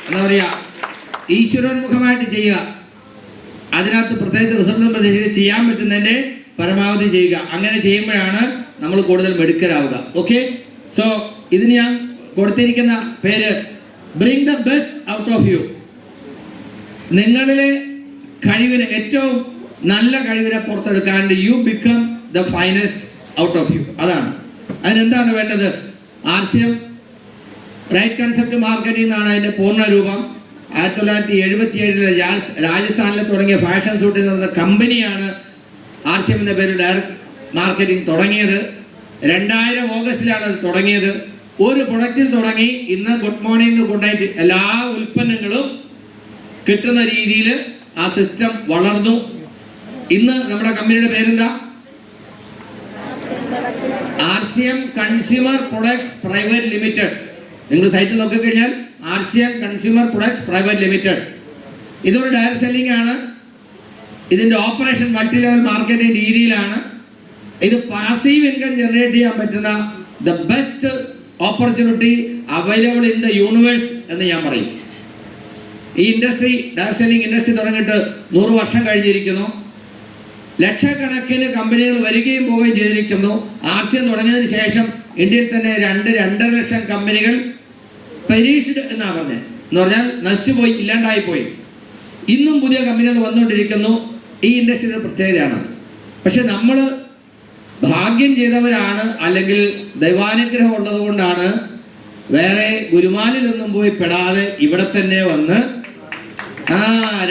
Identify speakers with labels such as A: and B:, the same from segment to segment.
A: എന്താ പറയുക, ഈശ്വരോന്മുഖമായിട്ട് ചെയ്യുക. അതിനകത്ത് പ്രത്യേകിച്ച് റിസൾട്ടും പ്രതീക്ഷിച്ച് ചെയ്യാൻ പറ്റുന്നതിൻ്റെ പരമാവധി ചെയ്യുക. അങ്ങനെ ചെയ്യുമ്പോഴാണ് നമ്മൾ കൂടുതൽ മെടുക്കലാവുക. ഓക്കെ, സോ ഇതിന് ഞാൻ കൊടുത്തിരിക്കുന്ന പേര് bring the best out of you. നിങ്ങളിലെ കഴിവിനെ, ഏറ്റവും നല്ല കഴിവിനെ പുറത്തെടുക്കാൻ you become the finest out of you. അതാണ്. അതിനെന്താണ് വേണ്ടത്? RCM റൈറ്റ് കൺസെപ്റ്റ് മാർക്കറ്റിംഗ് എന്നാണ് അതിൻ്റെ പൂർണ്ണ രൂപം. 1977 രാജസ്ഥാനിൽ തുടങ്ങിയ ഫാഷൻ ഷൂട്ടിൽ നടന്ന കമ്പനിയാണ് RCM എന്ന പേരിൽ ഡയറക്റ്റ് മാർക്കറ്റിംഗ് തുടങ്ങിയത്. 2000 ഓഗസ്റ്റിലാണ് അത് തുടങ്ങിയത്. ഒരു പ്രൊഡക്റ്റിൽ തുടങ്ങി ഇന്ന് ഗുഡ് മോർണിംഗ് കൊണ്ടായിട്ട് എല്ലാ ഉൽപ്പന്നങ്ങളും കിട്ടുന്ന രീതിയിൽ ആ സിസ്റ്റം വളർന്നു. ഇന്ന് നമ്മുടെ കമ്പനിയുടെ പേരെന്താ? RCM consumer products private limited. നിങ്ങൾ സൈറ്റിൽ നോക്കിക്കഴിഞ്ഞാൽ RCM consumer products private limited. ഇതൊരു ഡയറക്റ്റ് സെല്ലിംഗ് ആണ്. ഇതിൻ്റെ ഓപ്പറേഷൻ മൾട്ടി ലെവൽ മാർക്കറ്റിംഗ് രീതിയിലാണ്. ഇത് പാസീവ് ഇൻകം ജനറേറ്റ് ചെയ്യാൻ പറ്റുന്ന the best opportunity available in the universe എന്ന് ഞാൻ പറയും. ഈ ഇൻഡസ്ട്രി, ഡയറക്റ്റ് സെല്ലിംഗ് ഇൻഡസ്ട്രി തുടങ്ങിയിട്ട് 100 വർഷം കഴിഞ്ഞിരിക്കുന്നു. ലക്ഷക്കണക്കിന് കമ്പനികൾ വരികയും പോവുകയും ചെയ്തിരിക്കുന്നു. RCM തുടങ്ങിയതിന് ശേഷം ഇന്ത്യയിൽ തന്നെ 2-2.5 ലക്ഷം കമ്പനികൾ പെരീഷ്ഡ് എന്നാണ് പറഞ്ഞത്. എന്ന് പറഞ്ഞാൽ നശിച്ചുപോയി, ഇല്ലാണ്ടായിപ്പോയി. ഇന്നും പുതിയ കമ്പനികൾ വന്നുകൊണ്ടിരിക്കുന്നു. ഈ ഇൻഡസ്ട്രിയുടെ പ്രത്യേകതയാണ്. പക്ഷെ നമ്മൾ ഭാഗ്യം ചെയ്തവരാണ്, അല്ലെങ്കിൽ ദൈവാനുഗ്രഹം ഉള്ളത് കൊണ്ടാണ് വേറെ ഗുരുമാലിലൊന്നും പോയി പെടാതെ ഇവിടെ തന്നെ വന്ന്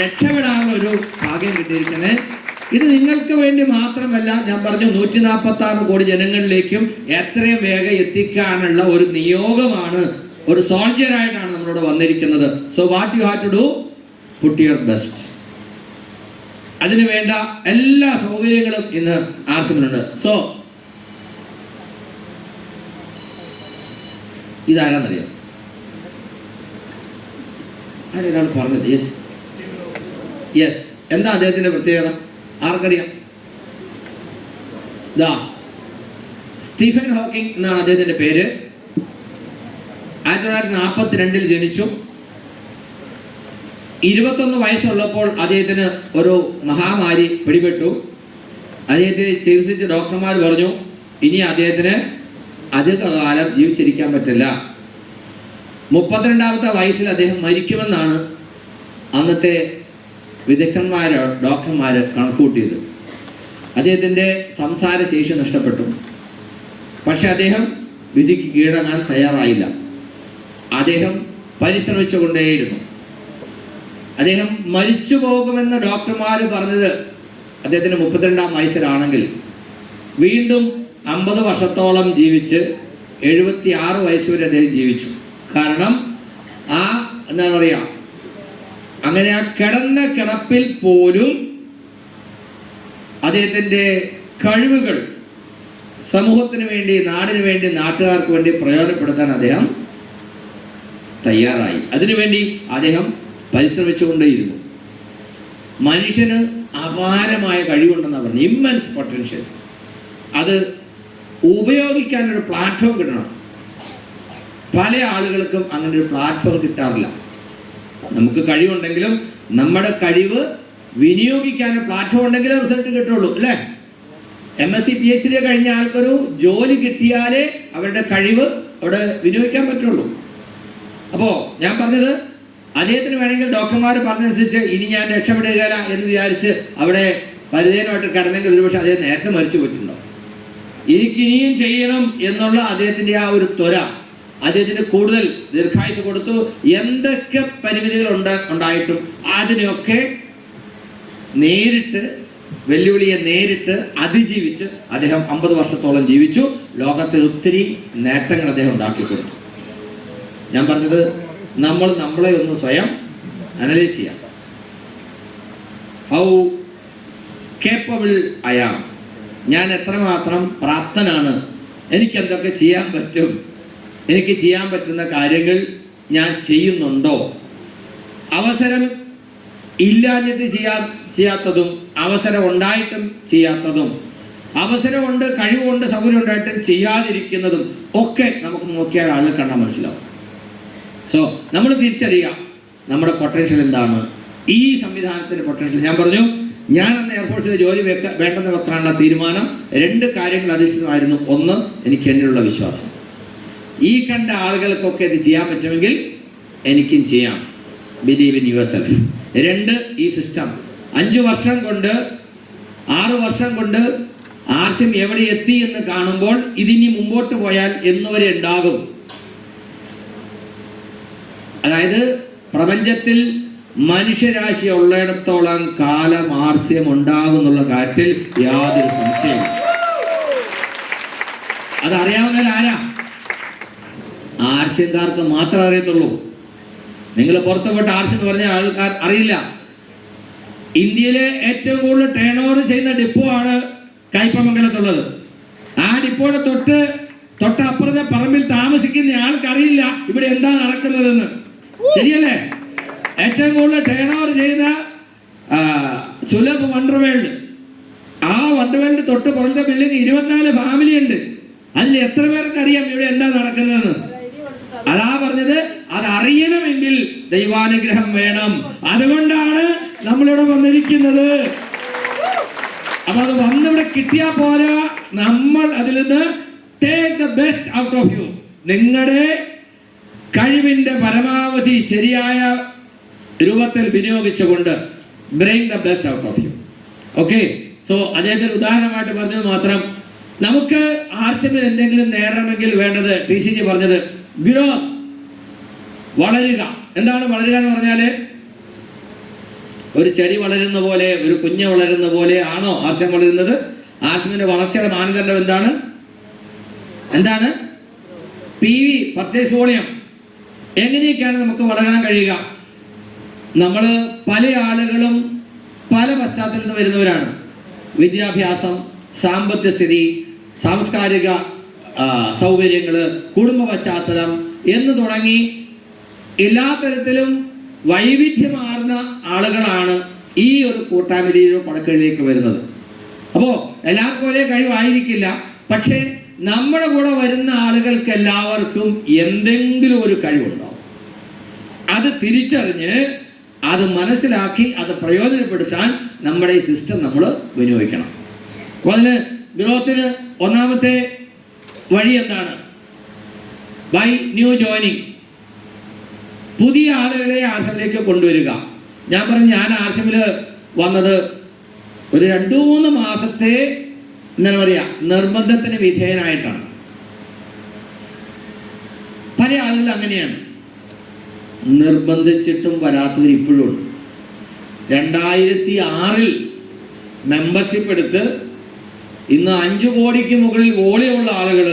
A: രക്ഷപ്പെടാനുള്ള ഒരു ഭാഗ്യം കിട്ടിയിരിക്കുന്നത്. ഇത് നിങ്ങൾക്ക് വേണ്ടി മാത്രമല്ല, ഞാൻ പറഞ്ഞു 146 കോടി ജനങ്ങളിലേക്കും എത്രയും വേഗം എത്തിക്കാനുള്ള ഒരു നിയോഗമാണ്. ഒരു സോൾജിയറായിട്ടാണ് നമ്മളോട് വന്നിരിക്കുന്നത്. So what you have to do? Put your best. അതിന് വേണ്ട എല്ലാ സൗകര്യങ്ങളും ഇന്ന് RCMനുണ്ട്. സോ ഇതാരാന്നറിയാം? ആരൊരാൾ പറഞ്ഞത്? യെസ്. എന്താ അദ്ദേഹത്തിന്റെ പ്രത്യേകത? ആർക്കറിയാം? സ്റ്റീഫൻ ഹോക്കിംഗ് എന്നാണ് അദ്ദേഹത്തിന്റെ പേര്. 1942 ജനിച്ചു. 21 വയസ്സുള്ളപ്പോൾ അദ്ദേഹത്തിന് ഒരു മഹാമാരി പിടിപെട്ടു. അദ്ദേഹത്തെ ചികിത്സിച്ച് ഡോക്ടർമാർ പറഞ്ഞു ഇനി അദ്ദേഹത്തിന് അധികകാലം ജീവിച്ചിരിക്കാൻ പറ്റില്ല. 32ാമത്തെ വയസ്സിൽ അദ്ദേഹം മരിക്കുമെന്നാണ് അന്നത്തെ ഡോക്ടർമാർ കണക്കുകൂട്ടിയത്. അദ്ദേഹത്തിൻ്റെ സംസാരശേഷി നഷ്ടപ്പെട്ടു. പക്ഷെ അദ്ദേഹം വിധിക്ക് കീഴടങ്ങാൻ തയ്യാറായില്ല. അദ്ദേഹം പരിശ്രമിച്ചുകൊണ്ടേയിരുന്നു. അദ്ദേഹം മരിച്ചു പോകുമെന്ന് ഡോക്ടർമാർ പറഞ്ഞത് അദ്ദേഹത്തിന് 32ാം വയസ്സിലാണെങ്കിൽ വീണ്ടും 50 വർഷത്തോളം ജീവിച്ച് 76 വയസ്സ് വരെ അദ്ദേഹം ജീവിച്ചു. കാരണം എന്താ പറയുക, അങ്ങനെ ആ കിടന്ന കിടപ്പിൽ പോലും അദ്ദേഹത്തിൻ്റെ കഴിവുകൾ സമൂഹത്തിന് വേണ്ടി, നാടിന് വേണ്ടി, നാട്ടുകാർക്ക് വേണ്ടി പ്രയോജനപ്പെടുത്താൻ അദ്ദേഹം തയ്യാറായി. അതിനുവേണ്ടി അദ്ദേഹം പരിശ്രമിച്ചുകൊണ്ടേയിരുന്നു. മനുഷ്യന് അപാരമായ കഴിവുണ്ടെന്നാണ് പറഞ്ഞത്, ഇമ്മൻസ് പൊട്ടൻഷ്യൽ. അത് ഉപയോഗിക്കാനൊരു പ്ലാറ്റ്ഫോം കിട്ടണം. പല ആളുകൾക്കും അങ്ങനെ ഒരു പ്ലാറ്റ്ഫോം കിട്ടാറില്ല. നമുക്ക് കഴിവുണ്ടെങ്കിലും നമ്മുടെ കഴിവ് വിനിയോഗിക്കാൻ പ്ലാറ്റ്ഫോം ഉണ്ടെങ്കിലേ റിസൾട്ട് കിട്ടുള്ളൂ, അല്ലേ? MSc PhD കഴിഞ്ഞ ആൾക്കൊരു ജോലി കിട്ടിയാലേ അവരുടെ കഴിവ് അവിടെ വിനിയോഗിക്കാൻ പറ്റുള്ളൂ. അപ്പോൾ ഞാൻ പറഞ്ഞത്, അദ്ദേഹത്തിന് വേണമെങ്കിൽ ഡോക്ടർമാർ പറഞ്ഞതനുസരിച്ച് ഇനി ഞാൻ രക്ഷപ്പെടുകയില്ല എന്ന് വിചാരിച്ച് അവിടെ പരിചയമായിട്ട് കിടന്നെങ്കിൽ ഒരുപക്ഷെ അദ്ദേഹം നേരത്തെ മരിച്ചു പോയിട്ടുണ്ടോ. എനിക്കിനിയും ചെയ്യണം എന്നുള്ള അദ്ദേഹത്തിൻ്റെ ആ ഒരു ത്വര അദ്ദേഹത്തിന് കൂടുതൽ ദീർഘായുസ് കൊടുത്തു. എന്തൊക്കെ പരിമിതികൾ ഉണ്ടായിട്ടും അതിനെയൊക്കെ നേരിട്ട്, വെല്ലുവിളിയെ നേരിട്ട് അതിജീവിച്ച് അദ്ദേഹം 50 വർഷത്തോളം ജീവിച്ചു. ലോകത്തിൽ ഒത്തിരി നേട്ടങ്ങൾ അദ്ദേഹം ഉണ്ടാക്കിക്കൊടുത്തു. ഞാൻ പറഞ്ഞത്, നമ്മളെ ഒന്ന് സ്വയം അനലൈസ് ചെയ്യാം. ഹൗ കേപ്പബിൾ ഐ ആം, ഞാൻ എത്രമാത്രം പ്രാപ്തനാണ്, എനിക്ക് എന്തൊക്കെ ചെയ്യാൻ പറ്റും, എനിക്ക് ചെയ്യാൻ പറ്റുന്ന കാര്യങ്ങൾ ഞാൻ ചെയ്യുന്നുണ്ടോ, അവസരം ഇല്ലാഞ്ഞിട്ട് ചെയ്യാത്തതും അവസരം ഉണ്ടായിട്ടും ചെയ്യാത്തതും, അവസരമുണ്ട്, കഴിവുണ്ട്, സൗകര്യം ഉണ്ടായിട്ടും ചെയ്യാതിരിക്കുന്നതും ഒക്കെ നമുക്ക് നോക്കിയാൽ ആളുകൾ കണ്ടാൽ മനസ്സിലാവും. സോ നമ്മൾ തിരിച്ചറിയുക, നമ്മുടെ പൊട്ടൻഷ്യൽ എന്താണ്, ഈ സംവിധാനത്തിൻ്റെ പൊട്ടൻഷ്യൽ. ഞാൻ പറഞ്ഞു, ഞാൻ അന്ന് എയർഫോഴ്സിൽ ജോലി വേണ്ടെന്ന് വെക്കാനുള്ള തീരുമാനം 2 കാര്യങ്ങൾ അധിഷ്ഠിതമായിരുന്നു. ഒന്ന്, എനിക്ക് എന്നിലുള്ള വിശ്വാസം. ഈ കണ്ട ആളുകൾക്കൊക്കെ ഇത് ചെയ്യാൻ പറ്റുമെങ്കിൽ എനിക്കും ചെയ്യാം. Believe in your self. 2, ഈ സിസ്റ്റം 5 വർഷം കൊണ്ട് 6 വർഷം കൊണ്ട് ആർസിഎം എവിടെ എത്തി എന്ന് കാണുമ്പോൾ ഇതിനി മുമ്പോട്ട് പോയാൽ എന്നുവരെ ഉണ്ടാകും. അതായത് പ്രപഞ്ചത്തിൽ മനുഷ്യരാശി ഉള്ളിടത്തോളം കാലം ആർസിഎം ഉണ്ടാകും എന്നുള്ള കാര്യത്തിൽ യാതൊരു സംശയവും. അതറിയാവുന്നവരാരാ? ആർസിഎംകാർക്ക് മാത്രമേ അറിയത്തുള്ളൂ. നിങ്ങൾ പുറത്ത് പോയിട്ട് ആർസിഎം എന്ന് പറഞ്ഞ ആൾക്കാർ അറിയില്ല. ഇന്ത്യയിലെ ഏറ്റവും കൂടുതൽ ടേൺ ഓവർ ചെയ്യുന്ന ഡിപ്പോ ആണ് കയ്പമംഗലത്തുള്ളത്. ആ ഡിപ്പോയുടെ തൊട്ടപ്പുറത്തെ പറമ്പിൽ താമസിക്കുന്ന ആൾക്കറിയില്ല ഇവിടെ എന്താ നടക്കുന്നതെന്ന്. ശരിയല്ലേ? ഏറ്റവും കൂടുതൽ ടേൺ ഓവർ ചെയ്ത സുലഭ് വണ്ടർവേൾഡ്, ആ വണ്ടർവേൾഡ് തൊട്ട് പുറത്തെ ബിൽഡിംഗ് 24 ഫാമിലി ഉണ്ട്. അതിൽ എത്ര പേർക്ക് അറിയാം ഇവിടെ എന്താ നടക്കുന്നതെന്ന്? അതാ പറഞ്ഞത്, അതറിയണമെങ്കിൽ ദൈവാനുഗ്രഹം വേണം. അതുകൊണ്ടാണ് നമ്മളിവിടെ വന്നിരിക്കുന്നത്. അപ്പൊ അത് വന്നിവിടെ കിട്ടിയാൽ പോരാ, നമ്മൾ അതിൽ നിന്ന് take the best out of you. നിങ്ങളുടെ കഴിവിന്റെ പരമാവധി ശരിയായ രൂപത്തിൽ വിനിയോഗിച്ചുകൊണ്ട് bring the best out of you. Okay, so അദ്ദേഹത്തിന് ഉദാഹരണമായിട്ട് പറഞ്ഞത് മാത്രം. നമുക്ക് ആർസിഎമ്മിൽ എന്തെങ്കിലും നേടണമെങ്കിൽ വേണ്ടത് TCG പറഞ്ഞത് ഗ്രോത്ത്, വളരുക. എന്താണ് വളരുക എന്ന് പറഞ്ഞാല്? ഒരു ചെടി വളരുന്ന പോലെ, ഒരു കുഞ്ഞ് വളരുന്ന പോലെ ആണോ ആർസിഎം വളരുന്നത്? ആർസിഎമ്മിന്റെ വളർച്ചയുടെ മാനദണ്ഡം എന്താണ്? PV, purchase volume. എങ്ങനെയൊക്കെയാണ് നമുക്ക് വളരാൻ കഴിയുക? നമ്മൾ പല ആളുകളും പല പശ്ചാത്തലത്തിൽ നിന്ന് വരുന്നവരാണ്. വിദ്യാഭ്യാസം, സാമ്പത്തിക സ്ഥിതി, സാംസ്കാരിക സൗകര്യങ്ങൾ, കുടുംബ പശ്ചാത്തലം എന്ന് തുടങ്ങി എല്ലാ തരത്തിലും വൈവിധ്യമാർന്ന ആളുകളാണ് ഈ ഒരു കൂട്ടായ്മയിലോ പടക്കളിലേക്ക് വരുന്നത്. അപ്പോൾ എല്ലാവർക്കും ഒരേ കഴിവായിരിക്കില്ല. പക്ഷേ നമ്മുടെ കൂടെ വരുന്ന ആളുകൾക്ക് എല്ലാവർക്കും എന്തെങ്കിലും ഒരു കഴിവുണ്ടാവും. അത് തിരിച്ചറിഞ്ഞ് അത് മനസ്സിലാക്കി അത് പ്രയോജനപ്പെടുത്താൻ നമ്മുടെ ഈ സിസ്റ്റം നമ്മൾ വിനിയോഗിക്കണം. അപ്പോൾ അതിന് ഗ്രോത്തിന് ഒന്നാമത്തെ വഴി എന്താണ്? By new joining. പുതിയ ആളുകളെ ആർസിഎമ്മിലേക്ക് കൊണ്ടുവരിക. ഞാൻ പറഞ്ഞു, ഞാൻ ആർസിഎമ്മിൽ വന്നത് ഒരു 2-3 മാസത്തെ എന്താണ് പറയുക, നിർബന്ധത്തിന് വിധേയനായിട്ടാണ്. പല ആളുകൾ അങ്ങനെയാണ്, നിർബന്ധിച്ചിട്ടും വരാത്തവർ ഇപ്പോഴും ഉണ്ട്. 2006 മെമ്പർഷിപ്പ് എടുത്ത് ഇന്ന് 5 കോടിക്ക് മുകളിൽ വോളിയുള്ള ആളുകൾ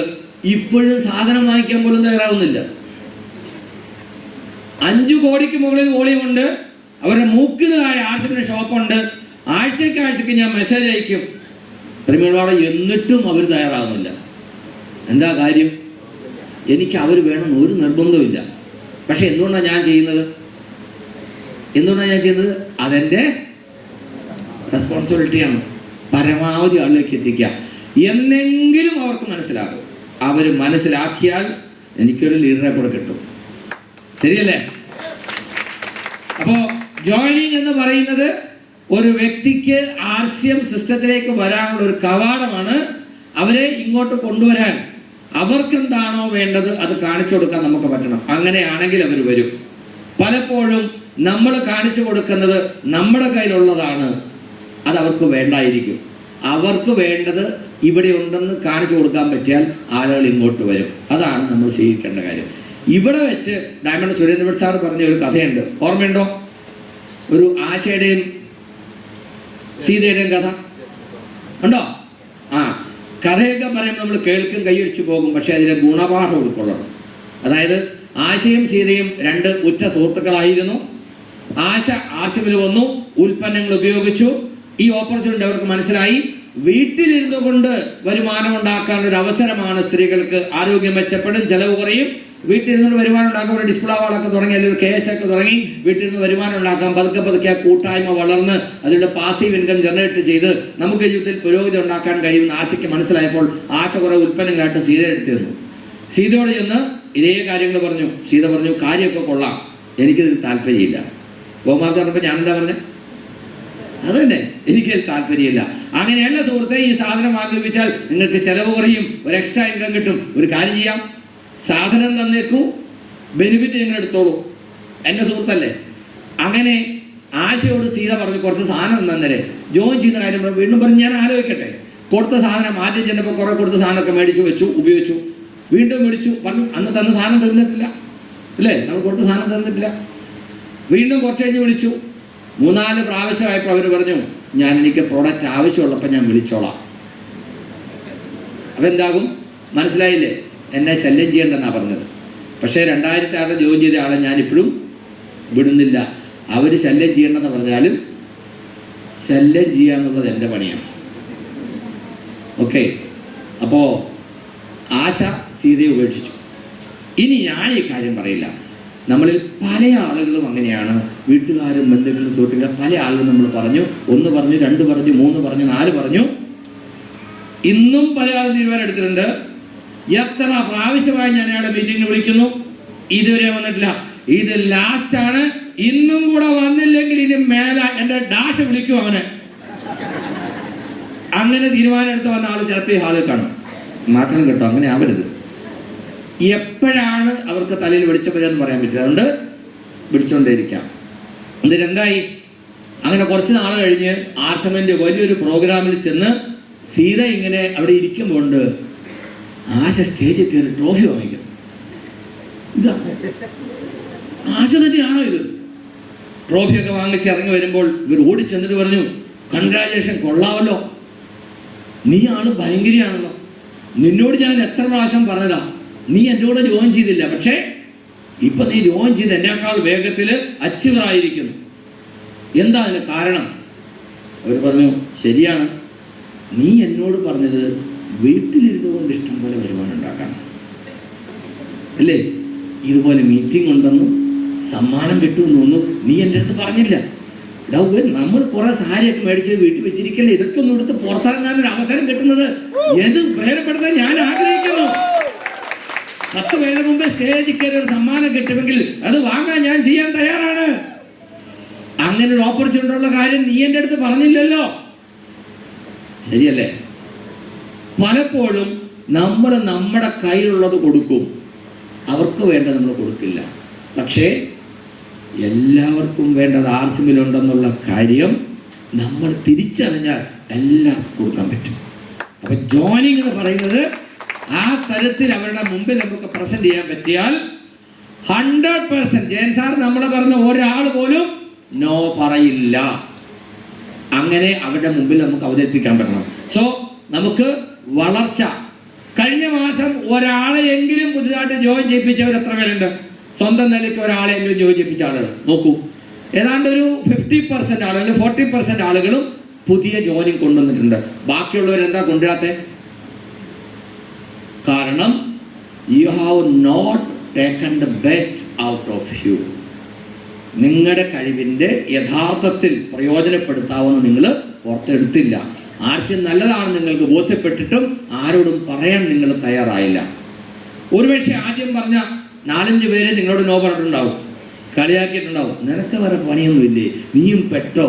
A: ഇപ്പോഴും സാധനം വാങ്ങിക്കാൻ പോലും തയ്യാറാവുന്നില്ല. 5 കോടിക്ക് മുകളിൽ വോളിയുമുണ്ട്. അവരുടെ മൂക്കിനായ ആർസിഎമ്മിന്റെ ഷോപ്പുണ്ട്. ആഴ്ചയ്ക്ക് ഞാൻ മെസ്സേജ് അയക്കും പ്രിമിയർവാടെ, എന്നിട്ടും അവർ തയ്യാറാവുന്നില്ല. എന്താ കാര്യം? എനിക്ക് അവർ വേണമെന്ന് ഒരു നിർബന്ധമില്ല. പക്ഷെ എന്തുകൊണ്ടാണ് ഞാൻ ചെയ്യുന്നത്? അതെൻ്റെ റെസ്പോൺസിബിലിറ്റിയാണ്. പരമാവധി ആളിലേക്ക് എത്തിക്കുക. എന്നെങ്കിലും അവർക്ക് മനസ്സിലാകും. അവർ മനസ്സിലാക്കിയാൽ എനിക്കൊരു ലീഡറെ കൂടെ കിട്ടും. ശരിയല്ലേ? അപ്പോൾ ജോയിനിങ് എന്ന് പറയുന്നത് ഒരു വ്യക്തിക്ക് ആർസിഎം സിസ്റ്റത്തിലേക്ക് വരാനുള്ള ഒരു കവാടമാണ്. അവരെ ഇങ്ങോട്ട് കൊണ്ടുവരാൻ അവർക്ക് എന്താണോ വേണ്ടത് അത് കാണിച്ചു കൊടുക്കാൻ നമുക്ക് പറ്റണം. അങ്ങനെയാണെങ്കിൽ അവർ വരും. പലപ്പോഴും നമ്മൾ കാണിച്ചു കൊടുക്കുന്നത് നമ്മുടെ കയ്യിലുള്ളതാണ്, അത് അവർക്ക് വേണ്ടായിരിക്കും. അവർക്ക് വേണ്ടത് ഇവിടെ ഉണ്ടെന്ന് കാണിച്ചു കൊടുക്കാൻ പറ്റിയാൽ ആളുകൾ ഇങ്ങോട്ട് വരും. അതാണ് നമ്മൾ ചെയ്യിക്കേണ്ട കാര്യം. ഇവിടെ വെച്ച് ഡയമണ്ട് സുരേന്ദ്രൻ സാർ പറഞ്ഞ ഒരു കഥയുണ്ട്, ഓർമ്മയുണ്ടോ? ഒരു ആശയുടെയും സീതയുടെയും കഥ ഉണ്ടോ? കഥയൊക്കെ പറയുമ്പോൾ നമ്മൾ കേൾക്കും, കൈയടിച്ചു പോകും. പക്ഷെ അതിൻ്റെ ഗുണപാഠം ഉൾക്കൊള്ളണം. അതായത് ആശയും സീതയും 2 ഉറ്റ സുഹൃത്തുക്കളായിരുന്നു. ആശ ആർസിഎമ്മിൽ വന്നു, ഉൽപ്പന്നങ്ങൾ ഉപയോഗിച്ചു. ഈ ഓപ്പർച്യൂണിറ്റി അവർക്ക് മനസ്സിലായി. വീട്ടിലിരുന്നു കൊണ്ട് വരുമാനം ഉണ്ടാക്കാനുള്ള ഒരു അവസരമാണ് സ്ത്രീകൾക്ക്. ആരോഗ്യം മെച്ചപ്പെടും, ചെലവ് കുറയും. വീട്ടിൽ നിന്ന് വരുമാനം ഉണ്ടാക്കാൻ ഒരു ഡിസ്പ്ലേ വാളൊക്കെ തുടങ്ങി, അല്ലെങ്കിൽ KS ഒക്കെ തുടങ്ങി വീട്ടിൽ നിന്ന് വരുമാനം ഉണ്ടാക്കാം. പതുക്കെ ആ കൂട്ടായ്മ വളർന്ന് അതിൻ്റെ പാസീവ് ഇൻകം ജനറേറ്റ് ചെയ്ത് നമുക്ക് ജീവിതത്തിൽ പുരോഗതി ഉണ്ടാക്കാൻ കഴിയുന്ന ആശയ്ക്ക് മനസ്സിലായപ്പോൾ ആശ കുറേ ഉൽപ്പന്നങ്ങളായിട്ട് സീത എടുത്തു തന്നു. സീതയോട് ചെന്ന് ഇതേ കാര്യങ്ങൾ പറഞ്ഞു. സീത പറഞ്ഞു, കാര്യമൊക്കെ കൊള്ളാം, എനിക്കതിൽ താല്പര്യമില്ല. ഗോമാർസ് പറഞ്ഞപ്പോൾ ഞാനെന്താ പറഞ്ഞത്? അത് തന്നെ, എനിക്കതിൽ താല്പര്യമില്ല. അങ്ങനെയല്ല സുഹൃത്തെ, ഈ സാധനം വാങ്ങി വെച്ചാൽ നിങ്ങൾക്ക് ചിലവ് കുറയും, ഒരു എക്സ്ട്രാ ഇൻകം കിട്ടും. ഒരു കാര്യം ചെയ്യാം, സാധനം തന്നേക്കൂ, ബെനിഫിറ്റ് നിങ്ങൾ എടുത്തോളൂ. എൻ്റെ സുഹൃത്തല്ലേ. അങ്ങനെ ആശയോട് സീത പറഞ്ഞു കുറച്ച് സാധനം തന്നേരെ. ജോയിൻ ചെയ്യുന്ന കാര്യം വീണ്ടും പറഞ്ഞ് ഞാൻ ആലോചിക്കട്ടെ. കൊടുത്ത സാധനം ആദ്യം ചെന്നപ്പോൾ കുറേ കൊടുത്ത സാധനമൊക്കെ മേടിച്ചു വെച്ചു, ഉപയോഗിച്ചു. വീണ്ടും വിളിച്ചു പറഞ്ഞു അന്ന് തന്ന സാധനം തന്നിട്ടില്ല അല്ലേ, നമ്മൾ കൊടുത്ത സാധനം തന്നിട്ടില്ല. വീണ്ടും കുറച്ച് കഴിഞ്ഞ് വിളിച്ചു. 3-4 പ്രാവശ്യമായപ്പോൾ അവർ പറഞ്ഞു എനിക്ക് പ്രോഡക്റ്റ് ആവശ്യമുള്ളപ്പോൾ ഞാൻ വിളിച്ചോളാം. അതെന്താകും മനസ്സിലായില്ലേ? എന്നെ ശല്യം ചെയ്യേണ്ടെന്നാണ് പറഞ്ഞത്. പക്ഷേ 2006 ജോയിൻ ചെയ്ത ആളെ ഞാനിപ്പോഴും വിടുന്നില്ല. അവർ ശല്യം ചെയ്യേണ്ടെന്ന് പറഞ്ഞാലും ശല്യം ചെയ്യുക എന്നുള്ളത് എൻ്റെ പണിയാണ്. ഓക്കെ, അപ്പോൾ ആശ സീതയെ ഉപേക്ഷിച്ചു. ഇനി ഞാൻ ഈ കാര്യം പറയില്ല. നമ്മളിൽ പല ആളുകളും അങ്ങനെയാണ്. വീട്ടുകാരും ബന്ധുക്കളും സുഹൃത്തുക്കളും പല ആളുകളും നമ്മൾ പറഞ്ഞു, 1 പറഞ്ഞു, 2 പറഞ്ഞു, 3 പറഞ്ഞു, 4 പറഞ്ഞു. ഇന്നും പല ആളും തീരുമാനം എടുത്തിട്ടുണ്ട്. എത്ര പ്രാവശ്യമായി ഞാൻ അയാളെ മീറ്റിങ്ങിന് വിളിക്കുന്നു, ഇതുവരെ വന്നിട്ടില്ല. ഇത് ലാസ്റ്റാണ്. ഇന്നും കൂടെ വന്നില്ലെങ്കിൽ ഇനി മേലെ എൻ്റെ ഡാഷ് വിളിക്കും അവനെ. അങ്ങനെ തീരുമാനം എടുത്ത് വന്ന ആൾ ചിലപ്പോൾ ഈ ഹാളിൽ കാണും. മാറ്റണം കേട്ടോ, അങ്ങനെ ആവരുത്. എപ്പോഴാണ് അവർക്ക് തലയിൽ വെളിച്ചം പറയാൻ പറ്റില്ല. അതുകൊണ്ട് പിടിച്ചോണ്ടേയിരിക്കാം. എന്തായി? അങ്ങനെ കുറച്ച് നാൾ കഴിഞ്ഞ് ആർസമെന്റ് വലിയൊരു പ്രോഗ്രാമിൽ ചെന്ന് സീത ഇങ്ങനെ അവിടെ ഇരിക്കുമ്പോൾ ആശ സ്റ്റേജിൽ കയറി ട്രോഫി വാങ്ങിക്കും. ഇതാ ആശ തന്നെയാണോ ഇത്? ട്രോഫിയൊക്കെ വാങ്ങിച്ച് ഇറങ്ങി വരുമ്പോൾ ഇവർ ഓടിച്ചെന്നിട്ട് പറഞ്ഞു, കൺഗ്രാജുലേഷൻ, കൊള്ളാമല്ലോ, നീ ആള് ഭയങ്കരയാണല്ലോ, നിന്നോട് ഞാൻ എത്ര പ്രാവശ്യം പറഞ്ഞതാ, നീ എൻ്റെ കൂടെ ജോയിൻ ചെയ്തില്ല, പക്ഷേ ഇപ്പൊ നീ ജോയിൻ ചെയ്ത് എന്നേക്കാൾ വേഗത്തിൽ അച്ചീവറായിരിക്കുന്നു. എന്താ അതിന് കാരണം? അവർ പറഞ്ഞു, ശരിയാണ്, നീ എന്നോട് പറഞ്ഞത് വീട്ടിലിരുന്നു കൊണ്ട് ഇഷ്ടം പോലെ വരുമാനം ഉണ്ടാക്കാൻ അല്ലേ, ഇതുപോലെ മീറ്റിംഗ് ഉണ്ടെന്നും സമ്മാനം കിട്ടുമെന്നൊന്നും നീ എൻ്റെ അടുത്ത് പറഞ്ഞില്ല. നമ്മൾ കുറെ സാരിയൊക്കെ മേടിച്ച് വീട്ടിൽ വെച്ചിരിക്കല്ലേ, ഇതൊക്കെ ഒന്നും എടുത്ത് പുറത്തിറങ്ങാനൊരു അവസരം കിട്ടുന്നത് എന്ത് പ്രയോജനപ്പെടുത്താൻ ഞാൻ ആഗ്രഹിക്കുന്നു. 10 പേരുടെ മുമ്പ് സ്റ്റേജിൽ കയറി ഒരു സമ്മാനം കിട്ടുമെങ്കിൽ അത് വാങ്ങാൻ ഞാൻ ചെയ്യാൻ തയ്യാറാണ്. അങ്ങനെ ഒരു ഓപ്പർച്യൂണിറ്റി ഉള്ള കാര്യം നീ എൻ്റെ അടുത്ത് പറഞ്ഞില്ലല്ലോ. ശരിയല്ലേ? പലപ്പോഴും നമ്മൾ നമ്മുടെ കയ്യിലുള്ളത് കൊടുക്കും, അവർക്ക് വേണ്ടത് നമ്മൾ കൊടുക്കില്ല. പക്ഷേ എല്ലാവർക്കും വേണ്ടത് ആർസിമിലുണ്ടെന്നുള്ള കാര്യം നമ്മൾ തിരിച്ചറിഞ്ഞാൽ എല്ലാവർക്കും കൊടുക്കാൻ പറ്റും. അപ്പൊ ജോയിനിങ് എന്ന് പറയുന്നത് ആ തരത്തിൽ അവരുടെ മുമ്പിൽ നമുക്ക് പ്രസന്റ് ചെയ്യാൻ പറ്റിയാൽ 100% ജയൻ സാർ നമ്മളെ പറഞ്ഞ ഒരാൾ പോലും നോ പറയില്ല. അങ്ങനെ അവരുടെ മുമ്പിൽ നമുക്ക് അവതരിപ്പിക്കാൻ പറ്റണം. സോ നമുക്ക് വളർച്ച. കഴിഞ്ഞ മാസം ഒരാളെയെങ്കിലും പുതുതായിട്ട് ജോയിൻ ചെയ്യിപ്പിച്ചവർ എത്ര പേരുണ്ട്? സ്വന്തം നിലയ്ക്ക് ഒരാളെങ്കിലും ജോയിൻ ചെയ്യിപ്പിച്ച ആളുകൾ നോക്കൂ. ഏതാണ്ട് ഒരു 50% ആളുകൾ, 40% ആളുകളും പുതിയ ജോയിനിങ് കൊണ്ടുവന്നിട്ടുണ്ട്. ബാക്കിയുള്ളവരെന്താ കൊണ്ടുവരാത്തെ? കാരണം you have not taken the best out of you. നിങ്ങളുടെ കഴിവിൻ്റെ യഥാർത്ഥത്തിൽ പ്രയോജനപ്പെടുത്താവുന്ന നിങ്ങൾ പുറത്തെടുത്തില്ല. ആർസ്യം നല്ലതാണ് നിങ്ങൾക്ക് ബോധ്യപ്പെട്ടിട്ടും ആരോടും പറയാൻ നിങ്ങൾ തയ്യാറായില്ല. ഒരുപക്ഷെ ആദ്യം പറഞ്ഞ 4-5 പേരെ നിങ്ങളോട് നോ പറഞ്ഞിട്ടുണ്ടാവും, കളിയാക്കിയിട്ടുണ്ടാവും. നിനക്ക് വേറെ പണിയൊന്നുമില്ലേ, നീയും പെട്ടോ,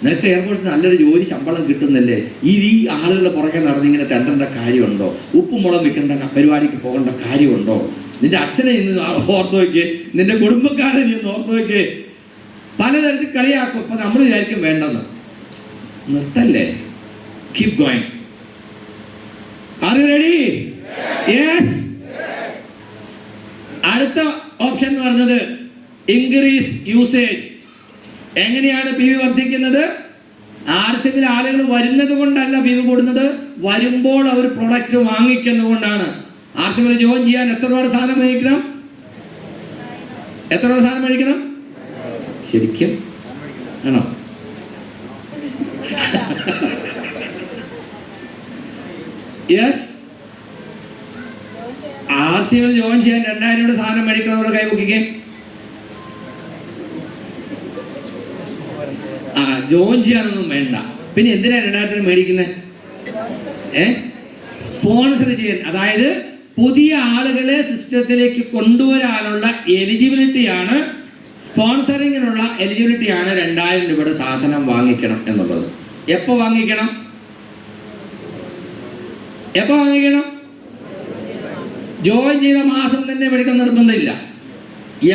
A: നിനക്ക് എയർപോർട്ടിൽ നല്ലൊരു ജോലി ശമ്പളം കിട്ടുന്നല്ലേ, ഈ ആളുകളുടെ പുറകെ നടന്നിങ്ങനെ തെണ്ടേണ്ട കാര്യമുണ്ടോ, ഉപ്പും മുളകും വെക്കേണ്ട പരിപാടിക്ക് പോകേണ്ട കാര്യമുണ്ടോ, നിന്റെ അച്ഛനെ ഇന്ന് ഓർത്ത് വയ്ക്കേ, നിന്റെ കുടുംബക്കാരെ നീ ഒന്ന് ഓർത്ത് വയ്ക്കേ. പലതരത്തിൽ കളിയാക്കും. അപ്പൊ നമ്മൾ വിചാരിക്കും വേണ്ടെന്ന്. നിർത്തല്ലേ, keep going. Are you ready? Yes. അടുത്ത ഓപ്ഷൻ എന്ന് പറഞ്ഞത് ഇൻക്രീസ് യൂസേജ്. എങ്ങനെയാണ് PV വർദ്ധിക്കുന്നത്? ആർസിമിൽ ആളുകൾ വരുന്നത് കൊണ്ടല്ല PV കൂടുന്നത്, വരുമ്പോൾ അവർ പ്രൊഡക്റ്റ് വാങ്ങിക്കുന്നതുകൊണ്ടാണ്. ആർസിമിൽ ജോയിൻ ചെയ്യാൻ എത്ര രൂപ സാധനം മേടിക്കണം? എത്ര രൂപ സാധനം മേടിക്കണം? ശരിക്കും ആണോ? യെസ്. ആർസിമിൽ ജോയിൻ ചെയ്യാൻ 2000 രൂപ സാധനം മേടിക്കണമെന്നുള്ള കൈ പൊക്കിക്കേ. ജോയിൻ ചെയ്യാനൊന്നും വേണ്ട. പിന്നെ എന്തിനാ 2000 മേടിക്കുന്നത്? സ്പോൺസർ ചെയ്യാൻ. അതായത് പുതിയ ആളുകളെ സിസ്റ്റത്തിലേക്ക് കൊണ്ടുവരാനുള്ള എലിജിബിലിറ്റിയാണ് സ്പോൺസറിങ്ങിനുള്ള എലിജിബിലിറ്റിയാണ് 2000 രൂപയുടെ സാധനം വാങ്ങിക്കണം എന്നുള്ളത്. എപ്പോൾ വാങ്ങിക്കണം? ജോയിൻ ചെയ്ത മാസം തന്നെ മേടിക്കാൻ നിർബന്ധമില്ല.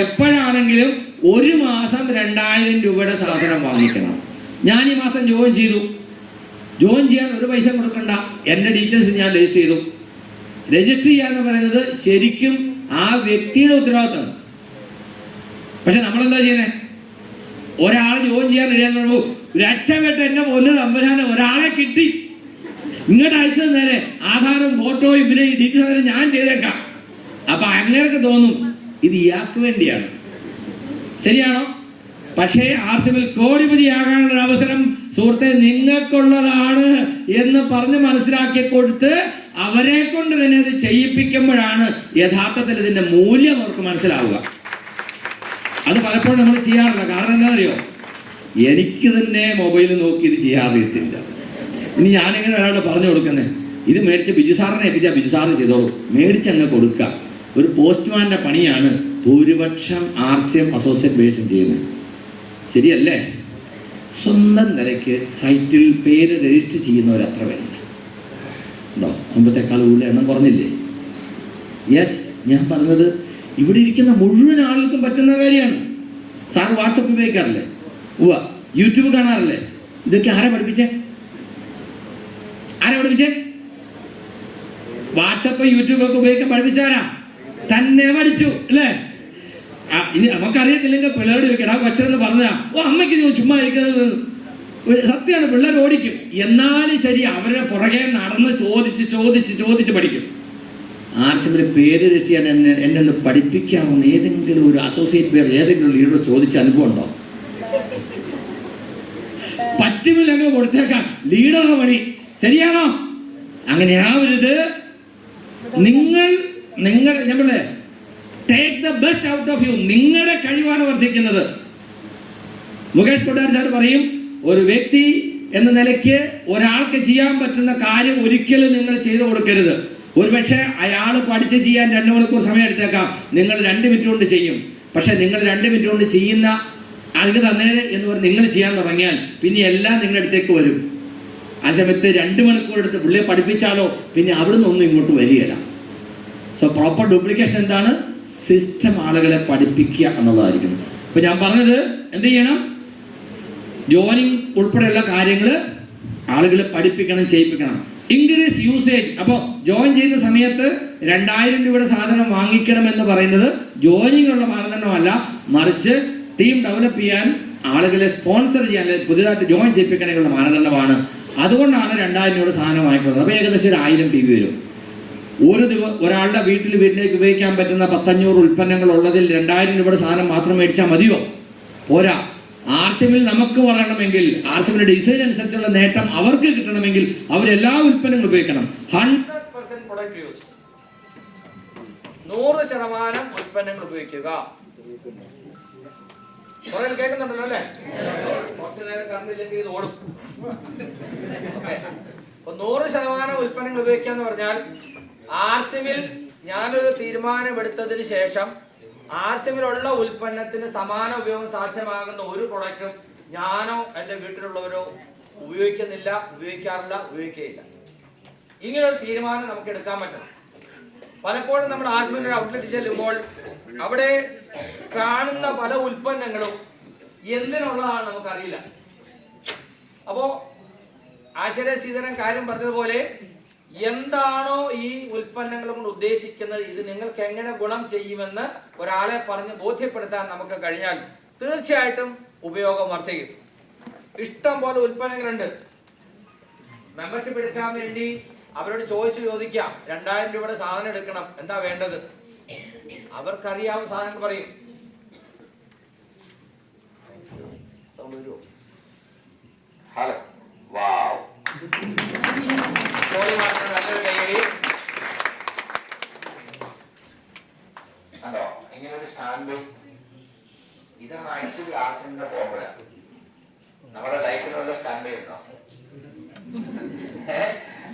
A: എപ്പോഴാണെങ്കിലും ഒരു മാസം 2000 രൂപയുടെ സാധനം വാങ്ങിക്കണം. ഞാൻ ഈ മാസം ജോയിൻ ചെയ്തു. ജോയിൻ ചെയ്യാൻ ഒരു പൈസ കൊടുക്കണ്ട. എൻ്റെ ഡീറ്റെയിൽസ് ഞാൻ രജിസ്റ്റർ ചെയ്തു. രജിസ്റ്റർ ചെയ്യാന്ന് പറയുന്നത് ശരിക്കും ആ വ്യക്തിയുടെ ഉത്തരവാദിത്തമാണ്. പക്ഷെ നമ്മളെന്താ ചെയ്യുന്നത്? ഒരാൾ ജോയിൻ ചെയ്യാൻ റെഡിയാന്ന് പറയുമ്പോൾ രക്ഷപ്പെട്ട് എന്നെ പൊന്നു തമ്പുരാനെ ഒരാളെ കിട്ടി, ഇങ്ങോട്ട് അയച്ചത് നേരെ ആധാരം ഫോട്ടോയും പിന്നെ ഈ ഡീറ്റെയിൽസ് ഞാൻ ചെയ്തേക്കാം. അപ്പൊ അങ്ങനെയൊക്കെ തോന്നും ഇത് ഇയാൾക്ക് വേണ്ടിയാണ്. ശരിയാണോ? പക്ഷേ ആർസിബിൽ കോടിപതിയാകാനുള്ള അവസരം സുഹൃത്തെ നിങ്ങൾക്കുള്ളതാണ് എന്ന് പറഞ്ഞ് മനസ്സിലാക്കി കൊടുത്ത് അവരെ കൊണ്ട് തന്നെ ഇത് ചെയ്യിപ്പിക്കുമ്പോഴാണ് യഥാർത്ഥത്തിൽ ഇതിന്റെ മൂല്യം അവർക്ക് മനസ്സിലാവുക. അത് പലപ്പോഴും നമ്മൾ ചെയ്യാറില്ല. കാരണം എന്താണെന്നറിയോ? എനിക്ക് തന്നെ മൊബൈൽ നോക്കി ഇത് ചെയ്യാറിയത്തില്ല. ഇനി ഞാനെങ്ങനെ ഒരാളോട് പറഞ്ഞു കൊടുക്കുന്നത്, ഇത് മേടിച്ച് ബിജു സാറിനെ ഏൽപ്പിച്ചാൽ ബിജു സാറിന് ചെയ്തോളൂ, മേടിച്ചങ്ങ് കൊടുക്കുക. ഒരു പോസ്റ്റ്മാൻ്റെ പണിയാണ് ഭൂരിപക്ഷം RCM അസോസിയേറ്റ് ബേസും ചെയ്യുന്നത്. ശരിയല്ലേ? സ്വന്തം നിലയ്ക്ക് സൈറ്റിൽ പേര് രജിസ്റ്റർ ചെയ്യുന്നവരത്ര പേരുണ്ട് ഉണ്ടോ? മുമ്പത്തേക്കാൾ കൂടുതൽ എണ്ണം കുറഞ്ഞില്ലേ? യെസ്, ഞാൻ പറഞ്ഞത് ഇവിടെ ഇരിക്കുന്ന മുഴുവൻ ആളുകൾക്കും പറ്റുന്ന കാര്യമാണ്. Sir WhatsApp ഉപയോഗിക്കാറില്ലേ? യൂട്യൂബ് കാണാറില്ലേ? ഇതൊക്കെ ആരെ പഠിപ്പിച്ചേ? വാട്സപ്പ് യൂട്യൂബൊക്കെ ഉപയോഗിക്കാൻ പഠിപ്പിച്ചാരാ? തന്നെ പഠിച്ചു അല്ലേ? ഇനി നമുക്കറിയത്തില്ലെങ്കിൽ പിള്ളേരോട് ചോദിക്കണം. ആ കൊച്ചെന്ന് പറഞ്ഞാ അമ്മയ്ക്ക് ചുമ്മാ ഇരിക്കുന്നത് സത്യമാണ്. പിള്ളേർ ഓടിക്കും. എന്നാലും ശരി, അവരുടെ പുറകെ നടന്ന് ചോദിച്ച് പഠിക്കും. ആർസിബിൽ പേര് രജിസ്റ്റർ ചെയ്യാൻ എന്നെ ഒന്ന് പഠിപ്പിക്കാവുന്ന ഏതെങ്കിലും ഒരു അസോസിയേറ്റ് പേര് ഏതെങ്കിലും ലീഡർ ചോദിച്ച അനുഭവം ഉണ്ടോ? പറ്റുമില്ലെങ്കിൽ കൊടുത്തേക്കാം, ലീഡറുടെ പണി. ശരിയാണോ? അങ്ങനെയാവരുത്. നമ്മള് take the best out of you. നിങ്ങളുടെ കഴിവാണ് വർദ്ധിക്കുന്നത്. മുകേഷ് കൊട്ടാരി സാർ പറയും, ഒരു വ്യക്തി എന്ന നിലയ്ക്ക് ഒരാൾക്ക് ചെയ്യാൻ പറ്റുന്ന കാര്യം ഒരിക്കലും നിങ്ങൾ ചെയ്തു കൊടുക്കരുത്. ഒരുപക്ഷെ അയാൾ പഠിച്ച് ചെയ്യാൻ 2 മണിക്കൂർ സമയം എടുത്തേക്കാം, നിങ്ങൾ 2 മിനിറ്റ് കൊണ്ട് ചെയ്യും. പക്ഷെ നിങ്ങൾ 2 മിനിറ്റ് കൊണ്ട് ചെയ്യുന്ന അതിന് തന്നേര് എന്ന് പറഞ്ഞ് നിങ്ങൾ ചെയ്യാൻ തുടങ്ങിയാൽ പിന്നെ എല്ലാം നിങ്ങളുടെ അടുത്തേക്ക് വരും. ആ സമയത്ത് 2 മണിക്കൂർ എടുത്ത് പുള്ളിയെ പഠിപ്പിച്ചാലോ പിന്നെ അവിടുന്ന് ഒന്നും ഇങ്ങോട്ട് വരികയില്ല. സോ പ്രോപ്പർ ഡ്യൂപ്ലിക്കേഷൻ എന്താണ്? സിസ്റ്റം ആളുകളെ പഠിപ്പിക്കുക എന്നുള്ളതായിരിക്കണം. ഇപ്പൊ ഞാൻ പറഞ്ഞത് എന്ത് ചെയ്യണം? ജോയിനിങ് ഉൾപ്പെടെയുള്ള കാര്യങ്ങൾ ആളുകളെ പഠിപ്പിക്കണം, ചെയ്യിപ്പിക്കണം. Increase usage. അപ്പോൾ ജോയിൻ ചെയ്യുന്ന സമയത്ത് 2000 രൂപയുടെ സാധനം വാങ്ങിക്കണം എന്ന് പറയുന്നത് ജോയിനിങ്ങുള്ള മാനദണ്ഡമല്ല, മറിച്ച് ടീം ഡെവലപ്പ് ചെയ്യാൻ, ആളുകളെ സ്പോൺസർ ചെയ്യാൻ, പുതിയതായിട്ട് ജോയിൻ ചെയ്യിപ്പിക്കാനുള്ള മാനദണ്ഡമാണ്. അതുകൊണ്ടാണ് 2000 രൂപയുടെ സാധനം വാങ്ങിക്കുന്നത്. അപ്പോൾ ഏകദേശം ഒരു 1000 PV വരും. ഒരാളുടെ വീട്ടിലേക്ക് ഉപയോഗിക്കാൻ പറ്റുന്ന 100-500 ഉൽപ്പന്നങ്ങൾ ഉള്ളതിൽ 2000 രൂപയുടെ സാധനം മാത്രം മേടിച്ചാൽ മതിയോ? പോരാ. ആർസിബിൽ നമുക്ക് വളരണമെങ്കിൽ, ആർസിബിന്റെ ഡിസൈൻ അനുസരിച്ചുള്ള നേട്ടം അവർക്ക് കിട്ടണമെങ്കിൽ അവരെല്ലാ ഉൽപ്പന്നങ്ങളും ഉപയോഗിക്കണം. 100% പ്രൊഡക്റ്റ് യൂസ്, 100% ഉൽപ്പന്നങ്ങൾ ഉപയോഗിക്കുക. കേൾക്കുന്നുണ്ടല്ലോ അല്ലേ? കുറച്ചു നേരം കണ്ടില്ലെങ്കിൽ ഇത് ഓടും. 100% ഉൽപ്പന്നങ്ങൾ ഉപയോഗിക്കുക എന്ന് പറഞ്ഞാൽ ആർസിബിൽ ഞാനൊരു തീരുമാനമെടുത്തതിന് ശേഷം ആർസിബിലുള്ള ഉൽപ്പന്നത്തിന് സമാന ഉപയോഗം സാധ്യമാകുന്ന ഒരു പ്രൊഡക്റ്റും ഞാനോ എൻ്റെ വീട്ടിലുള്ളവരോ ഉപയോഗിക്കുകയില്ല. ഇങ്ങനൊരു തീരുമാനം നമുക്ക് എടുക്കാൻ പറ്റണം. പലപ്പോഴും നമ്മൾ ആർസിബിൻ്റെ ഒരു ഔട്ട്ലെറ്റ് ചെല്ലുമ്പോൾ അവിടെ കാണുന്ന പല ഉൽപ്പന്നങ്ങളും എന്തിനുള്ളതാണ് നമുക്കറിയില്ല. അപ്പോൾ ആശ്ചര്യ ശ്രീധരൻ കാര്യം പറഞ്ഞതുപോലെ എന്താണോ ഈ ഉൽപ്പന്നങ്ങൾ കൊണ്ട് ഉദ്ദേശിക്കുന്നത്, ഇത് നിങ്ങൾക്ക് എങ്ങനെ ഗുണം ചെയ്യുമെന്ന് ഒരാളെ പറഞ്ഞ് ബോധ്യപ്പെടുത്താൻ നമുക്ക് കഴിഞ്ഞാൽ തീർച്ചയായിട്ടും ഉപയോഗം വർദ്ധിക്കും. ഇഷ്ടം പോലെ ഉൽപ്പന്നങ്ങളുണ്ട്. മെമ്പർഷിപ്പ് എടുക്കാൻ വേണ്ടി അവരോട് ചോയ്സ് ചോദിക്കാം. 2000 രൂപയുടെ സാധനം എടുക്കണം, എന്താ വേണ്ടത്? അവർക്കറിയാവുന്ന സാധനങ്ങൾ പറയും. ഹലോ, വാവ്, നല്ലൊരു കൈയടി. അതോ ഇങ്ങനെ ഒരു സ്റ്റാൻഡ്, ഇതാണ് ആക്ച്വലി ആർസിബിന്റെ ഫോർമുല. നമ്മുടെ ലൈഫിലുള്ള സ്റ്റാൻഡ് ഉണ്ടോ?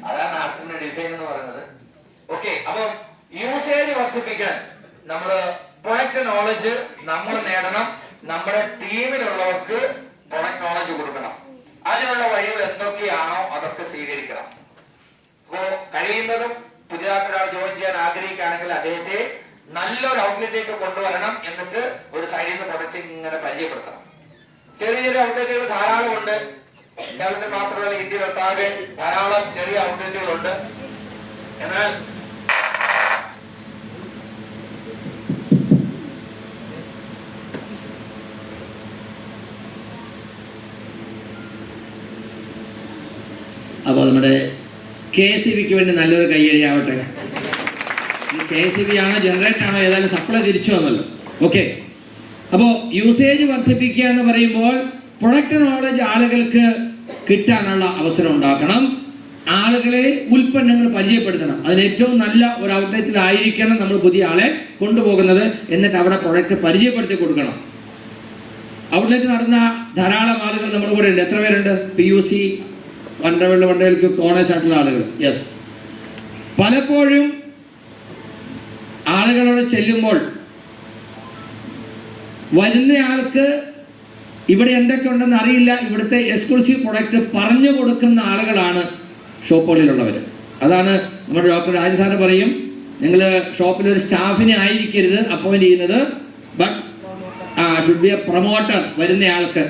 A: അതാണ് ആർസിബിന്റെ ഡിസൈൻ എന്ന് പറയുന്നത്. ഓക്കെ, അപ്പൊ യൂസേജ് വർദ്ധിപ്പിക്കാൻ നമ്മള് പ്രൊഡക്റ്റ് നോളജ് നമ്മൾ നേടണം.
B: നമ്മുടെ ടീമിലുള്ളവർക്ക് പ്രൊഡക്റ്റ് നോളജ് കൊടുക്കണം. അതിനുള്ള വഴികൾ എന്തൊക്കെയാണോ അതൊക്കെ സ്വീകരിക്കണം. അപ്പോ കഴിയുന്നതും പുതിയതായിട്ട് ഒരാൾ ജോയിൻ ചെയ്യാൻ ആഗ്രഹിക്കുകയാണെങ്കിൽ അദ്ദേഹത്തെ നല്ലൊരു ഔട്ട്ലെറ്റിലേക്ക് കൊണ്ടുവരണം. എന്നിട്ട് ഒരു സൈഡിൽ നിന്ന് പ്രൊഡക്റ്റ് ഇങ്ങനെ പരിചയപ്പെടുത്തണം. ചെറിയ ചെറിയ ഔട്ട്ലെറ്റുകൾ ധാരാളമുണ്ട്. കേരളത്തിൽ മാത്രമല്ല, ഇന്ത്യയിലൊട്ടാകെ ധാരാളം ചെറിയ ഔട്ട്ലെറ്റുകളുണ്ട്. എന്നാൽ
A: അപ്പോൾ നമ്മുടെ KCBക്ക് വേണ്ടി നല്ലൊരു കയ്യടിയാവട്ടെ. KCB ആണോ ജനറേറ്റ് ആണോ ഏതായാലും സപ്ലൈ തിരിച്ചു വന്നല്ലോ. ഓക്കെ, അപ്പോൾ യൂസേജ് വർദ്ധിപ്പിക്കുക എന്ന് പറയുമ്പോൾ പ്രൊഡക്റ്റ് നോളജ് ആളുകൾക്ക് കിട്ടാനുള്ള അവസരം ഉണ്ടാക്കണം. ആളുകളെ ഉൽപ്പന്നങ്ങൾ പരിചയപ്പെടുത്തണം. അതിന് ഏറ്റവും നല്ല ഒരു ഔട്ട്ലെറ്റിലായിരിക്കണം നമ്മൾ പുതിയ ആളെ കൊണ്ടുപോകുന്നത്. എന്നിട്ട് അവിടെ പ്രൊഡക്റ്റ് പരിചയപ്പെടുത്തി കൊടുക്കണം. ഔട്ട്ലെറ്റ് നടന്ന ധാരാളം ആളുകൾ നമ്മുടെ കൂടെ ഉണ്ട്. എത്ര പേരുണ്ട്? PUC വണ്ടവെൾക്ക് ഓണേഴ്സ് ആയിട്ടുള്ള ആളുകൾ. യെസ്, പലപ്പോഴും ആളുകളോട് ചെല്ലുമ്പോൾ വരുന്ന ആൾക്ക് ഇവിടെ എന്തൊക്കെ ഉണ്ടെന്ന് അറിയില്ല. ഇവിടുത്തെ എക്സ്ക്ലൂസീവ് പ്രൊഡക്റ്റ് പറഞ്ഞു കൊടുക്കുന്ന ആളുകളാണ് ഷോപ്പുകളിലുള്ളവർ. അതാണ് നമ്മുടെ ഡോക്ടർ രാജൻ സാറ് പറയും, നിങ്ങൾ ഷോപ്പിൽ ഒരു സ്റ്റാഫിനെ ആയിരിക്കരുത് അപ്പോയിന്റ് ചെയ്യുന്നത്, but should be A promoter. വരുന്ന ആൾക്ക്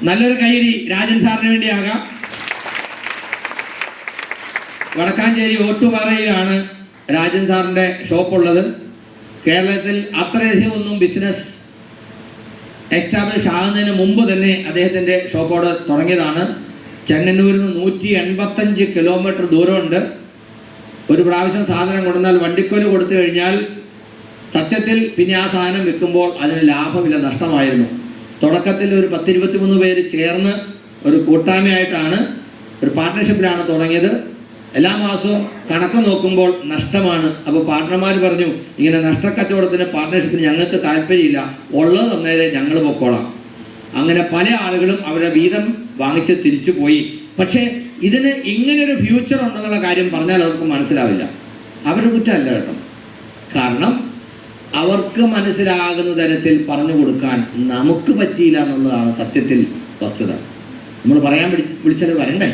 A: നല്ലൊരു കൈയടി രാജൻ സാറിന് വേണ്ടിയാകാം. വടക്കാഞ്ചേരി ഓട്ടുപാറയിലാണ് രാജൻ സാറിൻ്റെ ഷോപ്പുള്ളത്. കേരളത്തിൽ അത്രയധികം ഒന്നും ബിസിനസ് എസ്റ്റാബ്ലിഷ് ആകുന്നതിന് മുമ്പ് തന്നെ അദ്ദേഹത്തിൻ്റെ ഷോപ്പോട് തുടങ്ങിയതാണ്. ചെങ്ങന്നൂരിൽ നിന്ന് 185 കിലോമീറ്റർ ദൂരമുണ്ട്. ഒരു പ്രാവശ്യം സാധനം കൊണ്ടുവന്നാൽ വണ്ടിക്കൂലി കൊടുത്തു കഴിഞ്ഞാൽ സത്യത്തിൽ പിന്നെ ആ സാധനം വിൽക്കുമ്പോൾ അതിന് ലാഭമില്ല, നഷ്ടമായിരുന്നു. തുടക്കത്തിൽ ഒരു 10-23 പേര് ചേർന്ന് ഒരു കൂട്ടായ്മയായിട്ടാണ്, ഒരു പാർട്ട്ണർഷിപ്പിലാണ് തുടങ്ങിയത്. എല്ലാ മാസവും കണക്ക് നോക്കുമ്പോൾ നഷ്ടമാണ്. അപ്പോൾ പാർട്ട്ണർമാർ പറഞ്ഞു, ഇങ്ങനെ നഷ്ടക്കച്ചവടത്തിന് പാർട്ട്ണർഷിപ്പിന് ഞങ്ങൾക്ക് താല്പര്യമില്ല, ഉള്ളത് തന്നേരെ ഞങ്ങൾ പൊക്കോളാം. അങ്ങനെ പല ആളുകളും അവരുടെ വീതം വാങ്ങിച്ച് തിരിച്ചു പോയി. പക്ഷേ ഇതിന് ഇങ്ങനൊരു ഫ്യൂച്ചർ ഉണ്ടെന്നുള്ള കാര്യം പറഞ്ഞാൽ അവർക്ക് മനസ്സിലാവില്ല. അവരുടെ കുറ്റമല്ല കേട്ടോ. കാരണം അവർക്ക് മനസ്സിലാകുന്ന തരത്തിൽ പറഞ്ഞു കൊടുക്കാൻ നമുക്ക് പറ്റിയില്ല എന്നുള്ളതാണ് സത്യത്തിൽ വസ്തുത. നമ്മൾ പറയാൻ വിളിച്ചാൽ വരണ്ടേ?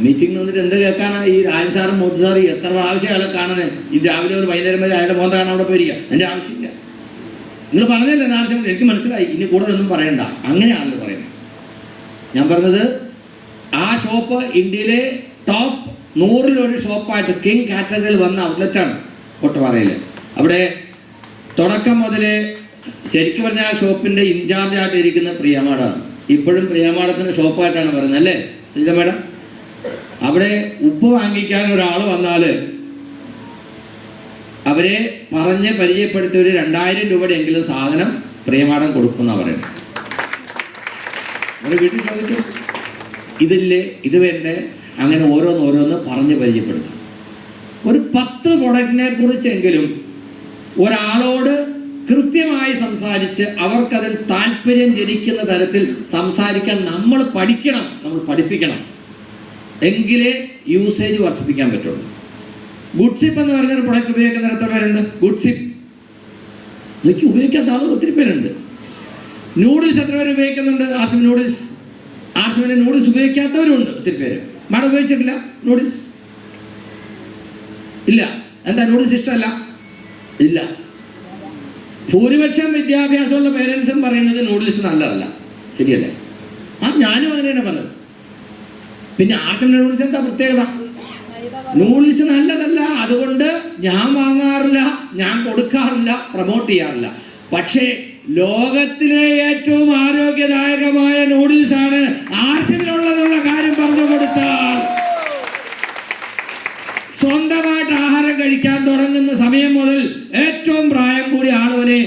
A: മീറ്റിംഗ് വന്നിട്ട് എന്ത് കേൾക്കാനാണ്? ഈ രാജൻ സാറും മോദി സാറും എത്ര പ്രാവശ്യം അയാളെ കാണണേ? ഇത് രാവിലെ ഒരു വൈകുന്നേരം വരെ അയാളുടെ മോന്ത കാണാൻ അവിടെ പോയിരിക്കുക. എൻ്റെ ആവശ്യമില്ല. നിങ്ങൾ പറഞ്ഞല്ലേ ആവശ്യം, എനിക്ക് മനസ്സിലായി, ഇനി കൂടുതലൊന്നും പറയണ്ട. അങ്ങനെയാണല്ലോ പറയുന്നത്. ഞാൻ പറഞ്ഞത് ആ ഷോപ്പ് ഇന്ത്യയിലെ ടോപ്പ് 100 ഷോപ്പായിട്ട് കിങ് കാറ്റഗറിയിൽ വന്ന ഔട്ട്ലെറ്റാണ് ഒട്ടുപാറയിൽ. അവിടെ തുടക്കം മുതലേ ശരിക്കും പറഞ്ഞാൽ ആ ഷോപ്പിൻ്റെ ഇൻചാർജായിട്ട് ഇരിക്കുന്ന പ്രിയമാടാണ്. ഇപ്പോഴും പ്രിയമാടത്തിൻ്റെ ഷോപ്പായിട്ടാണ് പറയുന്നത്, അല്ലേ ശ്രീജ മേഡം? അവിടെ ഉപ്പ് വാങ്ങിക്കാൻ ഒരാൾ വന്നാൽ അവരെ പറഞ്ഞ് പരിചയപ്പെടുത്തി ഒരു 2000 രൂപയുടെ എങ്കിലും സാധനം പ്രിയമാടം കൊടുക്കുമെന്നാണ് പറയുന്നത്. ഒരു വീട്ടിൽ ചോദിക്കും, ഇതില്ലേ, ഇത് വേണ്ടേ, അങ്ങനെ ഓരോന്ന് പറഞ്ഞ് പരിചയപ്പെടുത്തും. ഒരു 10 പ്രൊഡക്റ്റിനെ കുറിച്ചെങ്കിലും ഒരാളോട് കൃത്യമായി സംസാരിച്ച് അവർക്കതിൽ താല്പര്യം ജനിക്കുന്ന തരത്തിൽ സംസാരിക്കാൻ നമ്മൾ പഠിക്കണം, നമ്മൾ പഠിപ്പിക്കണം. എങ്കിലേ യൂസേജ് വർദ്ധിപ്പിക്കാൻ പറ്റുള്ളൂ. ഗുഡ്സിപ്പ് എന്ന് പറഞ്ഞൊരു പ്രൊഡക്റ്റ് ഉപയോഗിക്കുന്ന എത്ര പേരുണ്ട്? ഗുഡ്സിപ്പ് എനിക്ക് ഉപയോഗിക്കാത്ത ആളുകൾ ഒത്തിരി പേരുണ്ട്. നൂഡിൽസ് എത്ര പേര് ഉപയോഗിക്കുന്നുണ്ട്? ആർസിം നൂഡിൽസ്. ആർസിമിൻ്റെ നൂഡിൽസ് ഉപയോഗിക്കാത്തവരുണ്ട് ഒത്തിരി പേര്. മാഡം ഉപയോഗിച്ചിട്ടില്ല നൂഡിൽസ്? ഇല്ല. എന്താ നൂഡിൽസ് ഇഷ്ടമല്ല? ഇല്ല. ഭൂരിപക്ഷം വിദ്യാഭ്യാസമുള്ള പേരൻസും പറയുന്നത് നൂഡിൽസ് നല്ലതല്ല. ശരിയല്ലേ? ഞാനും അങ്ങനെയാണ് പറഞ്ഞത്. പിന്നെ ആർസിമിൻ്റെ നൂഡിൽസ് എന്താ പ്രത്യേകത? നൂഡിൽസ് നല്ലതല്ല, അതുകൊണ്ട് ഞാൻ വാങ്ങാറില്ല, ഞാൻ കൊടുക്കാറില്ല, പ്രൊമോട്ട് ചെയ്യാറില്ല. പക്ഷേ ലോകത്തിലെ ഏറ്റവും ആരോഗ്യദായകമായ നൂഡിൽസ് ആണ് ആർസിമിനുള്ളതെന്നുള്ള കാര്യം പറഞ്ഞു കൊടുത്താൽ സ്വന്തമായിട്ട് ആഹാരം കഴിക്കാൻ തുടങ്ങുന്ന സമയം മുതൽ ഏറ്റവും പ്രായം കൂടിയ ആളുകളെ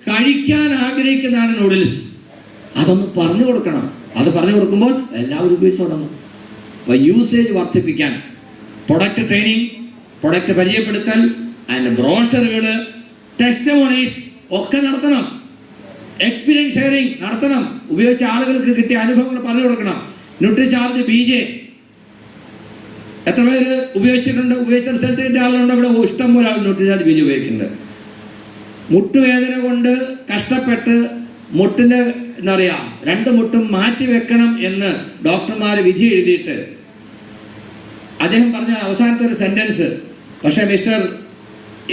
A: കഴിക്കാൻ ആഗ്രഹിക്കുന്നതാണ് നൂഡിൽസ്. അതൊന്ന് പറഞ്ഞു കൊടുക്കണം. അത് പറഞ്ഞു കൊടുക്കുമ്പോൾ എല്ലാവരും ഉപയോഗിച്ച് തുടങ്ങും. അപ്പോൾ യൂസേജ് വർദ്ധിപ്പിക്കാൻ പ്രൊഡക്റ്റ് ട്രെയിനിങ്, പ്രൊഡക്റ്റ് പരിചയപ്പെടുത്തൽ, അതിൻ്റെ ബ്രോഷറുകൾ, ടെസ്റ്റിമോണീസ് ഒക്കെ നടത്തണം. എക്സ്പീരിയൻസ് ഷെയറിംഗ് നടത്തണം. ഉപയോഗിച്ച ആളുകൾക്ക് കിട്ടിയ അനുഭവങ്ങൾ പറഞ്ഞു കൊടുക്കണം. ന്യൂട്രിചാർജ് BJ എത്ര പേര് ഉപയോഗിച്ചിട്ടുണ്ട്? ഉപയോഗിച്ച റിസൾട്ട് കിട്ടിയ ആളുകളുണ്ട് ഇവിടെ. ഇഷ്ടം പോലെ ആൾ ന്യൂട്രിചാർജ് BJ ഉപയോഗിക്കുന്നുണ്ട്. മുട്ടുവേദന കൊണ്ട് കഷ്ടപ്പെട്ട് മുട്ടിന് എന്താ പറയുക 2 മുട്ടും മാറ്റി വെക്കണം എന്ന് ഡോക്ടർമാർ വിധി എഴുതിയിട്ട് അദ്ദേഹം പറഞ്ഞ അവസാനത്തെ ഒരു സെന്റൻസ്, പക്ഷേ മിസ്റ്റർ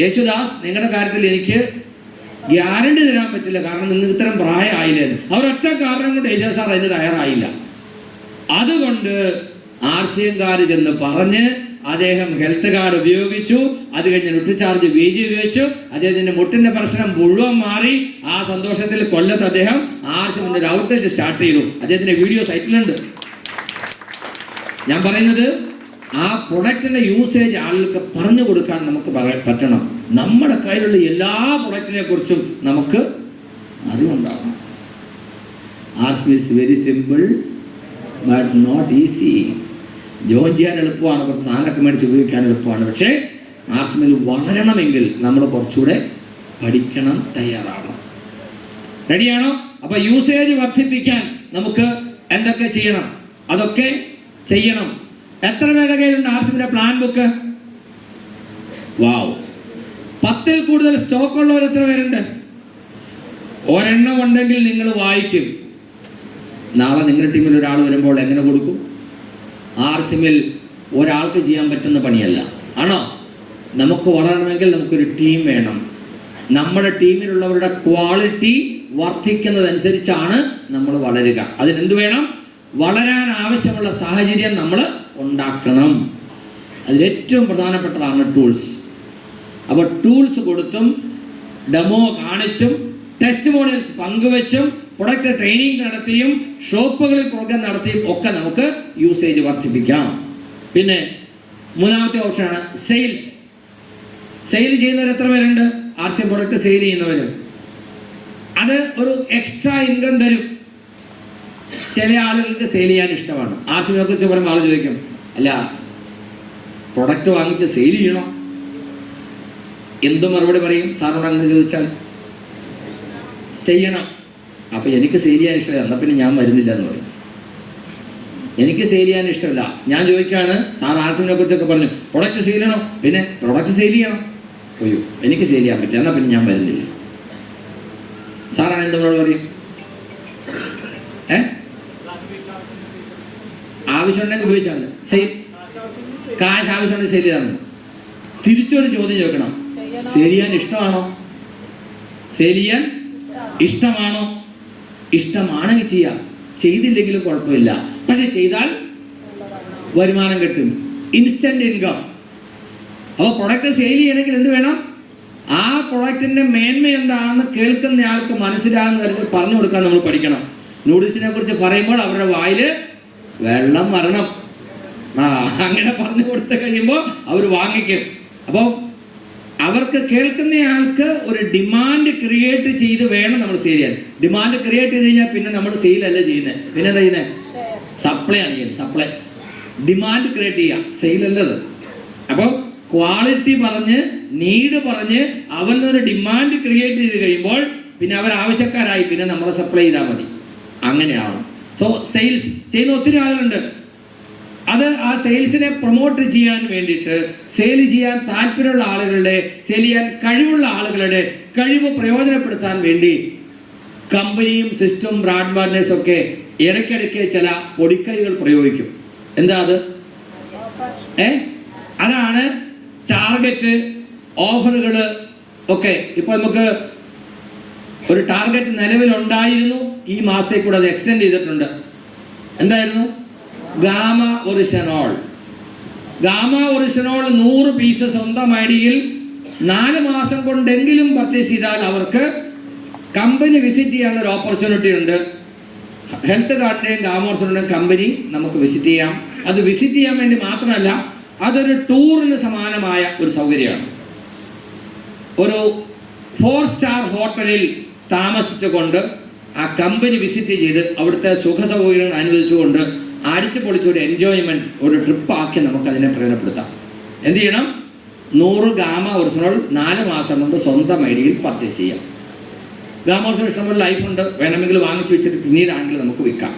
A: യേശുദാസ്, നിങ്ങളുടെ കാര്യത്തിൽ എനിക്ക് ഗ്യാരണ്ടി തരാൻ പറ്റില്ല, കാരണം നിങ്ങൾക്ക് ഇത്തരം പ്രായമായില്ലേ. അവരൊറ്റ കാരണം കൊണ്ട് യേശുദാസ് സാർ അതിന് തയ്യാറായില്ല. അതുകൊണ്ട് RCMകാർ ചെന്ന് പറഞ്ഞ് അദ്ദേഹം ഹെൽത്ത് കാർഡ് ഉപയോഗിച്ചു. അത് കഴിഞ്ഞ് ന്യൂട്രിചാർജ് VG ഉപയോഗിച്ചു. അദ്ദേഹത്തിന്റെ മുട്ടിന്റെ പ്രശ്നം മുഴുവൻ മാറി. ആ സന്തോഷത്തിൽ കൊല്ലത്ത് അദ്ദേഹം RCMന്റെ ഒരു ഔട്ട്ലെറ്റ് സ്റ്റാർട്ട് ചെയ്തു. അദ്ദേഹത്തിന്റെ വീഡിയോ സൈറ്റിലുണ്ട്. ഞാൻ പറയുന്നത് ആ പ്രൊഡക്റ്റിന്റെ യൂസേജ് ആളുകൾക്ക് പറഞ്ഞു കൊടുക്കാൻ നമുക്ക് പറ്റണം. നമ്മുടെ കയ്യിലുള്ള എല്ലാ പ്രൊഡക്റ്റിനെ കുറിച്ചും നമുക്ക് അറിവുണ്ടാകണം. RCM is very simple but not easy. Join ചെയ്യാൻ എളുപ്പമാണ്, കുറച്ച് സാധനമൊക്കെ മേടിച്ച് ഉപയോഗിക്കാൻ എളുപ്പമാണ്. പക്ഷേ RCMൽ വളരണമെങ്കിൽ നമ്മൾ കുറച്ചുകൂടെ പഠിക്കണം, തയ്യാറാവണം. റെഡിയാണോ? അപ്പോൾ യൂസേജ് വർദ്ധിപ്പിക്കാൻ നമുക്ക് എന്തൊക്കെ ചെയ്യണം? അതൊക്കെ ചെയ്യണം. എത്ര പേരുടെ കയ്യിലുണ്ട് RCMന്റെ പ്ലാൻ ബുക്ക്? വാവ്, 10ൽ കൂടുതൽ സ്റ്റോക്ക് ഉള്ളവർ എത്ര പേരുണ്ട്? ഒരെണ്ണം ഉണ്ടെങ്കിൽ നിങ്ങൾ വായിക്കും. നാളെ നിങ്ങളുടെ ടീമിൽ ഒരാൾ വരുമ്പോൾ എങ്ങനെ കൊടുക്കും? RCMൽ ഒരാൾക്ക് ചെയ്യാൻ പറ്റുന്ന പണിയല്ല, ആണോ? നമുക്ക് വളരണമെങ്കിൽ നമുക്കൊരു ടീം വേണം. നമ്മുടെ ടീമിലുള്ളവരുടെ ക്വാളിറ്റി വർദ്ധിക്കുന്നതനുസരിച്ചാണ് നമ്മൾ വളരുക. അതിനെന്ത് വേണം? വളരാൻ ആവശ്യമുള്ള സാഹചര്യം നമ്മൾ ഉണ്ടാക്കണം. അതിലേറ്റവും പ്രധാനപ്പെട്ടതാണ് ടൂൾസ്. അപ്പോൾ ടൂൾസ് കൊടുത്തും ഡെമോ കാണിച്ചും ടെസ്റ്റ് മോഡൽസ് പങ്കുവെച്ചും പ്രൊഡക്റ്റ് ട്രെയിനിങ് നടത്തിയും ഷോപ്പുകളിൽ പ്രോഗ്രാം നടത്തിയും ഒക്കെ നമുക്ക് യൂസേജ് വർദ്ധിപ്പിക്കാം. പിന്നെ മൂന്നാമത്തെ ഓപ്ഷനാണ് സെയിൽസ്. സെയിൽ ചെയ്യുന്നവർ എത്ര പേരുണ്ട്? RCM പ്രൊഡക്റ്റ് സെയിൽ ചെയ്യുന്നവർ. അത് ഒരു എക്സ്ട്രാ ഇൻകം തരും. ചില ആളുകൾക്ക് സെയിൽ ചെയ്യാൻ ഇഷ്ടമാണ്. RCMനെ കുറിച്ച് പറയുമ്പോൾ ആൾ ചോദിക്കും, അല്ല പ്രൊഡക്റ്റ് വാങ്ങിച്ച് സെയിൽ ചെയ്യണോ? എന്തും മറുപടി പറയും സാറിനോട് അങ്ങനെ ചോദിച്ചാൽ? ചെയ്യണം. അപ്പം എനിക്ക് സെയിൽ ചെയ്യാൻ ഇഷ്ടമില്ല, എന്നാൽ പിന്നെ ഞാൻ വരുന്നില്ല എന്ന് പറയും. എനിക്ക് സെയിൽ ചെയ്യാൻ ഇഷ്ടമില്ല. ഞാൻ ചോദിക്കുകയാണ്, സാർ RCMനെ കുറിച്ചൊക്കെ പറഞ്ഞു, പ്രൊഡക്റ്റ് സെയിൽ ചെയ്യണോ? പിന്നെ പ്രൊഡക്റ്റ് സെയിൽ ചെയ്യണം. അയ്യോ എനിക്ക് സെയിൽ ചെയ്യാൻ പറ്റില്ല, എന്നാൽ പിന്നെ ഞാൻ വരുന്നില്ല. സാറാണ് എന്തെന്നോട് പറയും? ആവശ്യമുണ്ടെങ്കിൽ ഉപയോഗിച്ചാൽ സെയിൽ, കാശ് ആവശ്യമുണ്ടെങ്കിൽ സെയിൽ ചെയ്താൽ മതി. തിരിച്ചൊരു ചോദ്യം ചോദിക്കണം, സെയിൽ ചെയ്യാൻ ഇഷ്ടമാണോ? സെയിൽ ചെയ്യാൻ ഇഷ്ടമാണോ? ഇഷ്ടമാണെങ്കിൽ ചെയ്യാം, ചെയ്തില്ലെങ്കിലും കുഴപ്പമില്ല. പക്ഷെ ചെയ്താൽ വരുമാനം കിട്ടും, ഇൻസ്റ്റന്റ് ഇൻകം. അപ്പോൾ പ്രൊഡക്റ്റ് സെയിൽ ചെയ്യണമെങ്കിൽ എന്ത് വേണം? ആ പ്രൊഡക്റ്റിന്റെ മേന്മ എന്താണെന്ന് കേൾക്കുന്ന ആൾക്ക് മനസ്സിലാകുന്ന തരത്തിൽ പറഞ്ഞു കൊടുക്കാൻ നമ്മൾ പഠിക്കണം. നൂഡിൽസിനെ കുറിച്ച് പറയുമ്പോൾ അവരുടെ വായില് വെള്ളം വരണം. അങ്ങനെ പറഞ്ഞു കൊടുത്തു കഴിയുമ്പോൾ അവർ വാങ്ങിക്കും. അപ്പോൾ അവർക്ക് കേൾക്കുന്നയാൾക്ക് ഒരു ഡിമാൻഡ് ക്രിയേറ്റ് ചെയ്ത് വേണം നമ്മൾ സെയിൽ ചെയ്യാൻ. ഡിമാൻഡ് ക്രിയേറ്റ് ചെയ്ത് കഴിഞ്ഞാൽ പിന്നെ നമ്മൾ സെയിലല്ല ചെയ്യുന്നത്, പിന്നെ എന്താ ചെയ്യുന്നത്? സപ്ലൈ ആണ് ചെയ്യുന്നത്. സപ്ലൈ, ഡിമാൻഡ് ക്രിയേറ്റ് ചെയ്യുക, സെയിലല്ലത്. അപ്പോൾ ക്വാളിറ്റി പറഞ്ഞ് നീഡ് പറഞ്ഞ് അവരിലൊരു ഡിമാൻഡ് ക്രിയേറ്റ് ചെയ്ത് കഴിയുമ്പോൾ പിന്നെ അവർ ആവശ്യക്കാരായി, പിന്നെ നമ്മൾ സപ്ലൈ ചെയ്താൽ മതി. അങ്ങനെയാണ്. സോ സെയിൽസ് ചെയ്യുന്ന ഒത്തിരി ആളുകളുണ്ട്. അത് ആ സെയിൽസിനെ പ്രൊമോട്ട് ചെയ്യാൻ വേണ്ടിയിട്ട് സെയിൽ ചെയ്യാൻ താല്പര്യമുള്ള ആളുകളുടെ, സെയിൽ ചെയ്യാൻ കഴിവുള്ള ആളുകളുടെ കഴിവ് പ്രയോജനപ്പെടുത്താൻ വേണ്ടി കമ്പനിയും സിസ്റ്റം ബ്രാൻഡ് പാർട്ട്നേഴ്സും ഒക്കെ ഇടയ്ക്കിടയ്ക്ക് ചില പൊടിക്കൈകൾ പ്രയോഗിക്കും. എന്താ അത്? അതാണ് ടാർഗറ്റ്, ഓഫറുകൾ ഒക്കെ. ഇപ്പൊ നമുക്ക് ഒരു ടാർഗറ്റ് നിലവിലുണ്ടായിരുന്നു, ഈ മാസത്തേക്കൂടെ അത് എക്സ്റ്റെൻഡ് ചെയ്തിട്ടുണ്ട്. എന്തായിരുന്നു? ഗാമ ഒറിജിനോൾ. ഗാമ ഒറിജിനോൾ 100 പീസ് സ്വന്തം ഐഡിയിൽ 4 മാസം കൊണ്ടെങ്കിലും പർച്ചേസ് ചെയ്താൽ അവർക്ക് കമ്പനി വിസിറ്റ് ചെയ്യാനുള്ള ഒരു ഓപ്പർച്യൂണിറ്റി ഉണ്ട്. ഹെൽത്ത് കാർഡിൻ്റെയും ഗാമ ഒറിജിനോളിൻ്റെയും കമ്പനി നമുക്ക് വിസിറ്റ് ചെയ്യാം. അത് വിസിറ്റ് ചെയ്യാൻ വേണ്ടി മാത്രമല്ല, അതൊരു ടൂറിന് സമാനമായ ഒരു സൗകര്യമാണ്. ഒരു 4 സ്റ്റാർ ഹോട്ടലിൽ താമസിച്ചുകൊണ്ട് ആ കമ്പനി വിസിറ്റ് ചെയ്ത് അവിടുത്തെ സുഖ സൗകര്യങ്ങൾ അനുവദിച്ചുകൊണ്ട് അടിച്ചു പൊളിച്ചൊരു എൻജോയ്മെൻറ്റ്, ഒരു ട്രിപ്പാക്കി നമുക്കതിനെ പ്രയോജനപ്പെടുത്താം. എന്ത് ചെയ്യണം? 100 ഗാമ ഒറിജിനൽ 4 മാസം കൊണ്ട് സ്വന്തം ഐഡിയിൽ പർച്ചേസ് ചെയ്യാം. ഗാമ ഒറിജിനൽ ഇഷ്ടംപോലെ ലൈഫുണ്ട്, വേണമെങ്കിൽ വാങ്ങിച്ചു വെച്ചിട്ട് പിന്നീടാണെങ്കിൽ നമുക്ക് വിൽക്കാം.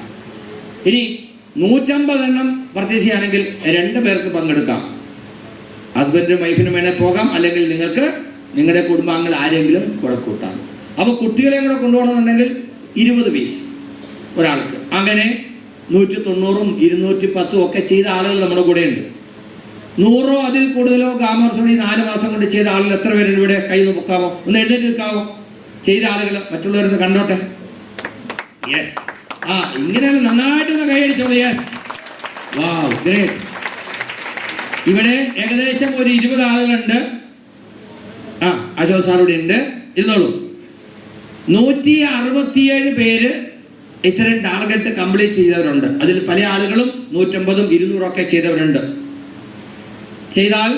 A: ഇനി 150 എണ്ണം പർച്ചേസ് ചെയ്യുകയാണെങ്കിൽ 2 പേർക്ക് പങ്കെടുക്കാം. ഹസ്ബൻഡിനും വൈഫിനും വേണേൽ പോകാം, അല്ലെങ്കിൽ നിങ്ങൾക്ക് നിങ്ങളുടെ കുടുംബാംഗങ്ങൾ ആരെങ്കിലും കൂടെ കൂട്ടാം. അപ്പോൾ കുട്ടികളെയും കൂടെ കൊണ്ടുപോകണമെന്നുണ്ടെങ്കിൽ 20 പീസ് ഒരാൾക്ക്. അങ്ങനെ 190ഉം 210ഉം ഒക്കെ ചെയ്ത ആളുകൾ നമ്മുടെ കൂടെ ഉണ്ട്. 100 അതിൽ കൂടുതലോ ഗാമർസോണി 4 മാസം കൊണ്ട് ചെയ്ത ആളുകൾ എത്ര പേരുണ്ട് ഇവിടെ? കൈ നോക്കാമോ? ഒന്ന് എഴുന്നേറ്റ് നിൽക്കാമോ? ചെയ്ത ആളുകൾ മറ്റുള്ളവരൊന്ന് കണ്ടോട്ടെ. യെസ്, ഇങ്ങനെയാണ്. നന്നായിട്ടൊന്ന് കൈയടിച്ചോ. യെസ്, വാവ്, ഗ്രേറ്റ്. ഇവിടെ ഏകദേശം ഒരു 20 ആളുകളുണ്ട്. അശോക് സാർ ഇവിടെ ഉണ്ട്, ഇരുന്നോളൂ. 167 പേര് ഇത്തരം ടാർഗറ്റ് കംപ്ലീറ്റ് ചെയ്തവരുണ്ട്. അതിൽ പല ആളുകളും 150ഉം 200ഉം ഒക്കെ ചെയ്തവരുണ്ട്. ചെയ്താൽ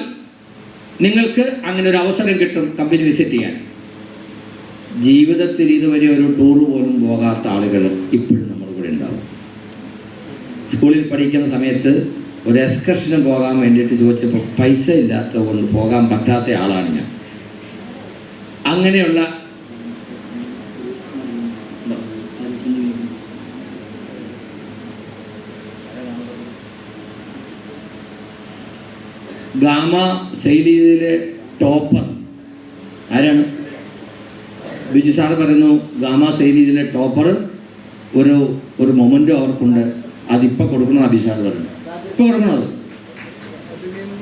A: നിങ്ങൾക്ക് അങ്ങനെ ഒരു അവസരം കിട്ടും കമ്പനി വിസിറ്റ് ചെയ്യാൻ. ജീവിതത്തിൽ ഇതുവരെ ഒരു ടൂർ പോലും പോകാത്ത ആളുകൾ ഇപ്പോഴും നമ്മുടെ കൂടെ ഉണ്ടാവും. സ്കൂളിൽ പഠിക്കുന്ന സമയത്ത് ഒരു എക്സ്കർഷന് പോകാൻ വേണ്ടിയിട്ട് ചോദിച്ചപ്പോൾ പൈസ ഇല്ലാത്തത് കൊണ്ട് പോകാൻ പറ്റാത്ത ആളാണ് ഞാൻ. അങ്ങനെയുള്ള ഗാമ ശൈലിയിലെ ടോപ്പർ ആരാണ്? ബിജു സാർ പറയുന്നു ഗാമ ശൈലിയിലെ ടോപ്പർ ഒരു മൊമെൻ്റ് അവർക്കുണ്ട്. അതിപ്പോൾ കൊടുക്കണം. അബി സാർ പറഞ്ഞു ഇപ്പോൾ കൊടുക്കണം.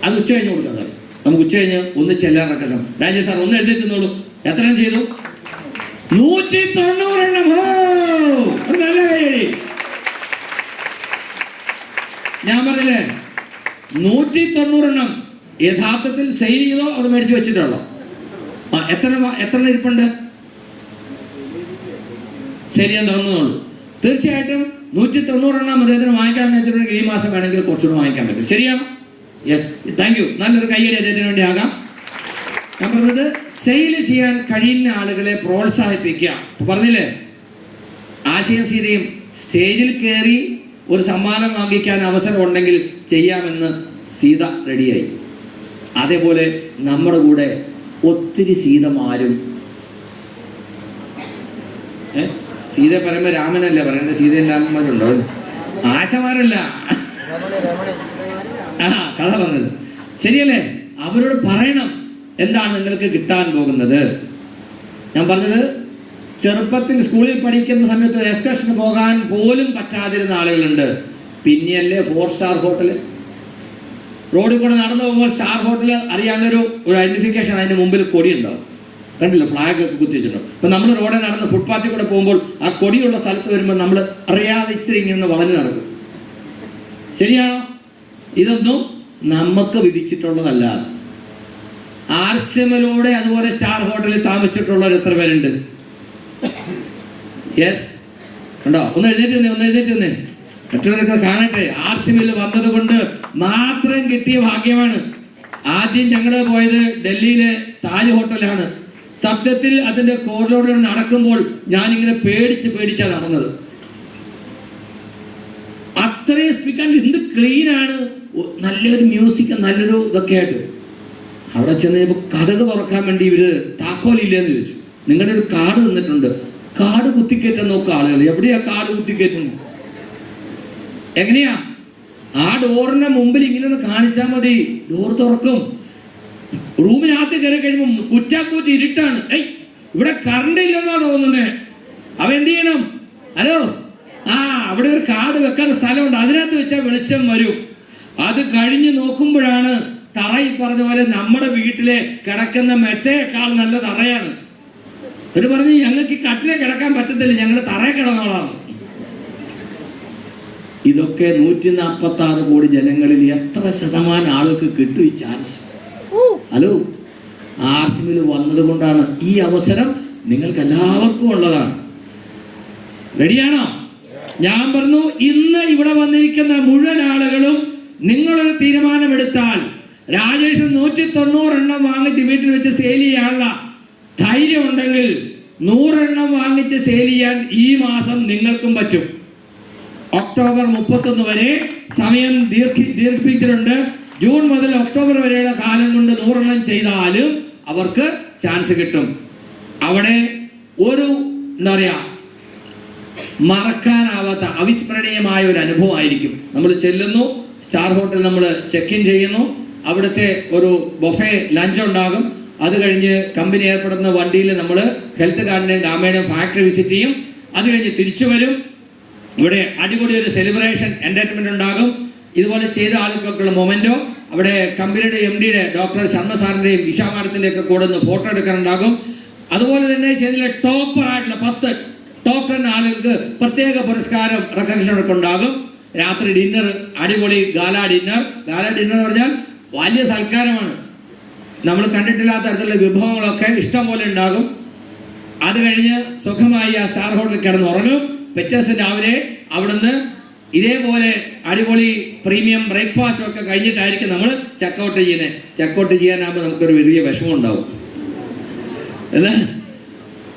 A: അത് ഉച്ച കഴിഞ്ഞ് കൊടുക്കാം. നമുക്ക് ഉച്ച കഴിഞ്ഞ് ഒന്ന് ചെല്ലാൻ റെക്കഷം. രാജേഷ് സാർ ഒന്ന് എഴുതിട്ടുന്നോളൂ. എത്ര ചെയ്തു? 190 എണ്ണം. നല്ല കൈയടി. ഞാൻ പറഞ്ഞില്ലേ 190 എണ്ണം യഥാർത്ഥത്തിൽ സെയിൽ ചെയ്തോ അത് മേടിച്ച് വെച്ചിട്ടുള്ളോ? എത്ര ഇരിപ്പുണ്ട്? സെയിൽ ചെയ്യാൻ തുടങ്ങുന്നുള്ളൂ. തീർച്ചയായിട്ടും 190 എണ്ണം അദ്ദേഹത്തിന് വാങ്ങിക്കാൻ വെച്ചിട്ടുണ്ടെങ്കിൽ ഈ മാസം വേണമെങ്കിൽ കുറച്ചുകൂടെ വാങ്ങിക്കാൻ പറ്റും. ശരിയാണോ? Yes, thank you. നല്ലൊരു കൈയടി അദ്ദേഹത്തിന് വേണ്ടി ആകാം. ഞാൻ പറഞ്ഞത് സെയിൽ ചെയ്യാൻ കഴിയുന്ന ആളുകളെ പ്രോത്സാഹിപ്പിക്കുക. പറഞ്ഞില്ലേ ആശയം സീതയും സ്റ്റേജിൽ കയറി ഒരു സമ്മാനം വാങ്ങിക്കാൻ അവസരം ഉണ്ടെങ്കിൽ ചെയ്യാമെന്ന് സീത റെഡിയായി. അതേപോലെ നമ്മുടെ കൂടെ ഒത്തിരി സീതമാരും സീത പറയുമ്പോൾ രാമനല്ല പറയേണ്ട, സീതയും രാമന്മാരുണ്ടോ? ആശമാരല്ല. കഥ പറഞ്ഞത് ശരിയല്ലേ? അവരോട് പറയണം എന്താണ് നിങ്ങൾക്ക് കിട്ടാൻ പോകുന്നത്. ഞാൻ പറഞ്ഞത് ചെറുപ്പത്തിൽ സ്കൂളിൽ പഠിക്കുന്ന സമയത്ത് എക്സ്കർഷന് പോകാൻ പോലും പറ്റാതിരുന്ന ആളുകളുണ്ട്. പിന്നെയല്ലേ 4 സ്റ്റാർ ഹോട്ടൽ. റോഡിൽ കൂടെ നടന്നു പോകുമ്പോൾ സ്റ്റാർ ഹോട്ടൽ അറിയാവുന്നൊരു ഐഡന്റിഫിക്കേഷൻ അതിന് മുമ്പിൽ കൊടി ഉണ്ടാവും. കണ്ടില്ല, ഫ്ലാഗ് ഒക്കെ കുത്തി വെച്ചിട്ടുണ്ടാവും. അപ്പം നമ്മൾ റോഡിൽ നടന്ന് ഫുട്പാത്തിൽ കൂടെ പോകുമ്പോൾ ആ കൊടിയുള്ള സ്ഥലത്ത് വരുമ്പോൾ നമ്മൾ അറിയാതെ ഇച്ചിരി ഇങ്ങനെ വളഞ്ഞു നടക്കും. ശരിയാണോ? ഇതൊന്നും നമുക്ക് വിധിച്ചിട്ടുള്ളതല്ല. ആർസിഎമ്മിലൂടെ അതുപോലെ സ്റ്റാർ ഹോട്ടലിൽ താമസിച്ചിട്ടുള്ളവർ എത്ര പേരുണ്ട്? യെസ്, ഉണ്ടോ? ഒന്ന് എഴുന്നേറ്റ് നിന്നേ. മറ്റുള്ളവരൊക്കെ കാണട്ടെ. ആർസിഎമ്മിൽ വന്നത് കൊണ്ട് മാത്രം കിട്ടിയ ഭാഗ്യമാണ്. ആദ്യം ഞങ്ങൾ പോയത് ഡൽഹിയിലെ താജ് ഹോട്ടലാണ്. സത്യത്തിൽ അതിന്റെ കോറിഡോറിൽ നടക്കുമ്പോൾ ഞാനിങ്ങനെ പേടിച്ചാണ് നടന്നത്. അത്രയും സ്പീക്കർ എന്ത് ക്ലീനാണ്, നല്ലൊരു മ്യൂസിക്, നല്ലൊരു ഇതൊക്കെ ആയിട്ട്. അവിടെ ചെന്ന് കഴിയുമ്പോൾ കഥക് തുറക്കാൻ വേണ്ടി ഇവര് താക്കോലില്ലെന്ന് ചോദിച്ചു. നിങ്ങളുടെ ഒരു കാർഡ് തന്നിട്ടുണ്ട്, കാർഡ് കുത്തിക്കയറ്റാൻ നോക്കുക ആളുകൾ. എവിടെയാ കാർഡ് കുത്തിക്കയറ്റുന്നു? എങ്ങനെയാ? ആ ഡോറിന്റെ മുമ്പിൽ ഇങ്ങനെ ഒന്ന് കാണിച്ചാൽ മതി, ഡോർ തുറക്കും. റൂമിനകത്ത് കയറി കഴിയുമ്പോൾ കുറ്റാക്കൂറ്റി ഇരുട്ടാണ്. ഇവിടെ കറണ്ട് ഇല്ലെന്നാ തോന്നുന്നേ. അവ എന്ത് ചെയ്യണം? ഹലോ, അവിടെ ഒരു കാർഡ് വെക്കാൻ സ്ഥലമുണ്ട്, അതിനകത്ത് വെച്ചാൽ വെളിച്ചം വരും. അത് കഴിഞ്ഞ് നോക്കുമ്പോഴാണ് തറ ഈ പറഞ്ഞ പോലെ നമ്മുടെ വീട്ടിലെ കിടക്കുന്ന മെത്തയേക്കാൾ നല്ല തറയാണ്. അവര് പറഞ്ഞ് ഞങ്ങൾക്ക് ഈ കട്ടിലെ കിടക്കാൻ പറ്റത്തില്ല, ഞങ്ങൾ തറയെ കിടന്നോളാം. ഇതൊക്കെ 146 കോടി ജനങ്ങളിൽ എത്ര ശതമാനം ആൾക്ക് കിട്ടും ഈ ചാൻസ്? ഹലോ, ആർസിഎമ്മിൽ വന്നത് കൊണ്ടാണ് ഈ അവസരം നിങ്ങൾക്ക് എല്ലാവർക്കും ഉള്ളതാണ്. റെഡിയാണോ? ഞാൻ പറഞ്ഞു, ഇന്ന് ഇവിടെ വന്നിരിക്കുന്ന മുഴുവൻ ആളുകളും നിങ്ങളൊരു തീരുമാനമെടുത്താൽ രാജേഷ് 190 എണ്ണം വാങ്ങിച്ച് വീട്ടിൽ വെച്ച് സെയിൽ ചെയ്യാനുള്ള ധൈര്യം ഉണ്ടെങ്കിൽ 100 എണ്ണം വാങ്ങിച്ച് സെയിൽ ചെയ്യാൻ ഈ മാസം നിങ്ങൾക്കും പറ്റും. ഒക്ടോബർ 31 വരെ സമയം ദീർഘിപ്പിച്ചിട്ടുണ്ട്. ജൂൺ മുതൽ ഒക്ടോബർ വരെയുള്ള കാലം കൊണ്ട് 100 എണ്ണം ചെയ്താലും അവർക്ക് ചാൻസ് കിട്ടും. അവിടെ ഒരു എന്താ പറയാ, മറക്കാനാവാത്ത അവിസ്മരണീയമായ ഒരു അനുഭവമായിരിക്കും. നമ്മൾ ചെല്ലുന്നു, സ്റ്റാർ ഹോട്ടൽ നമ്മൾ ചെക്ക് ഇൻ ചെയ്യുന്നു, അവിടുത്തെ ഒരു ബൊഫെ ലഞ്ച് ഉണ്ടാകും. അത് കഴിഞ്ഞ് കമ്പനി ഏർപ്പെടുന്ന വണ്ടിയിൽ നമ്മൾ ഹെൽത്ത് കാർഡിൻ്റെയും ഗാമയുടെയും ഫാക്ടറി വിസിറ്റ് ചെയ്യും. അത് കഴിഞ്ഞ് തിരിച്ചു വരും. ഇവിടെ അടിപൊളി ഒരു സെലിബ്രേഷൻ എൻ്റർടൈൻമെൻറ്റ് ഉണ്ടാകും. ഇതുപോലെ ചെയ്ത ആളുകൾക്കുള്ള മൊമെൻറ്റോ അവിടെ കമ്പനിയുടെ MD ഡോക്ടർ ശർമ്മ സാറിൻ്റെയും ഇഷ മാഡത്തിൻ്റെ ഒക്കെ കൂടെ ഒന്ന് ഫോട്ടോ എടുക്കാനുണ്ടാകും. അതുപോലെ തന്നെ ചെയ്തിലെ ടോപ്പറായിട്ടുള്ള 10 ടോപ്പ് 10 ആളുകൾക്ക് പ്രത്യേക പുരസ്കാരം റെക്കഗ്നിഷൻ ഒക്കെ ഉണ്ടാകും. രാത്രി ഡിന്നർ, അടിപൊളി ഗാല ഡിന്നർ എന്ന് പറഞ്ഞാൽ വലിയ സൽക്കാരമാണ്. നമ്മൾ കണ്ടിട്ടില്ലാത്ത തരത്തിലുള്ള വിഭവങ്ങളൊക്കെ ഇഷ്ടം പോലെ ഉണ്ടാകും. അത് കഴിഞ്ഞ് സുഖമായി ആ സ്റ്റാർ ഹോട്ടലിൽ കിടന്നുറങ്ങും. പിറ്റേ ദിവസം രാവിലെ അവിടുന്ന് ഇതേപോലെ അടിപൊളി പ്രീമിയം ബ്രേക്ക്ഫാസ്റ്റ് ഒക്കെ കഴിഞ്ഞിട്ടായിരിക്കും നമ്മൾ ചെക്കൗട്ട് ചെയ്യുന്നത്. ചെക്കൗട്ട് ചെയ്യാനാകുമ്പോൾ നമുക്കൊരു വലിയ വിഷമം ഉണ്ടാവും. എന്നാൽ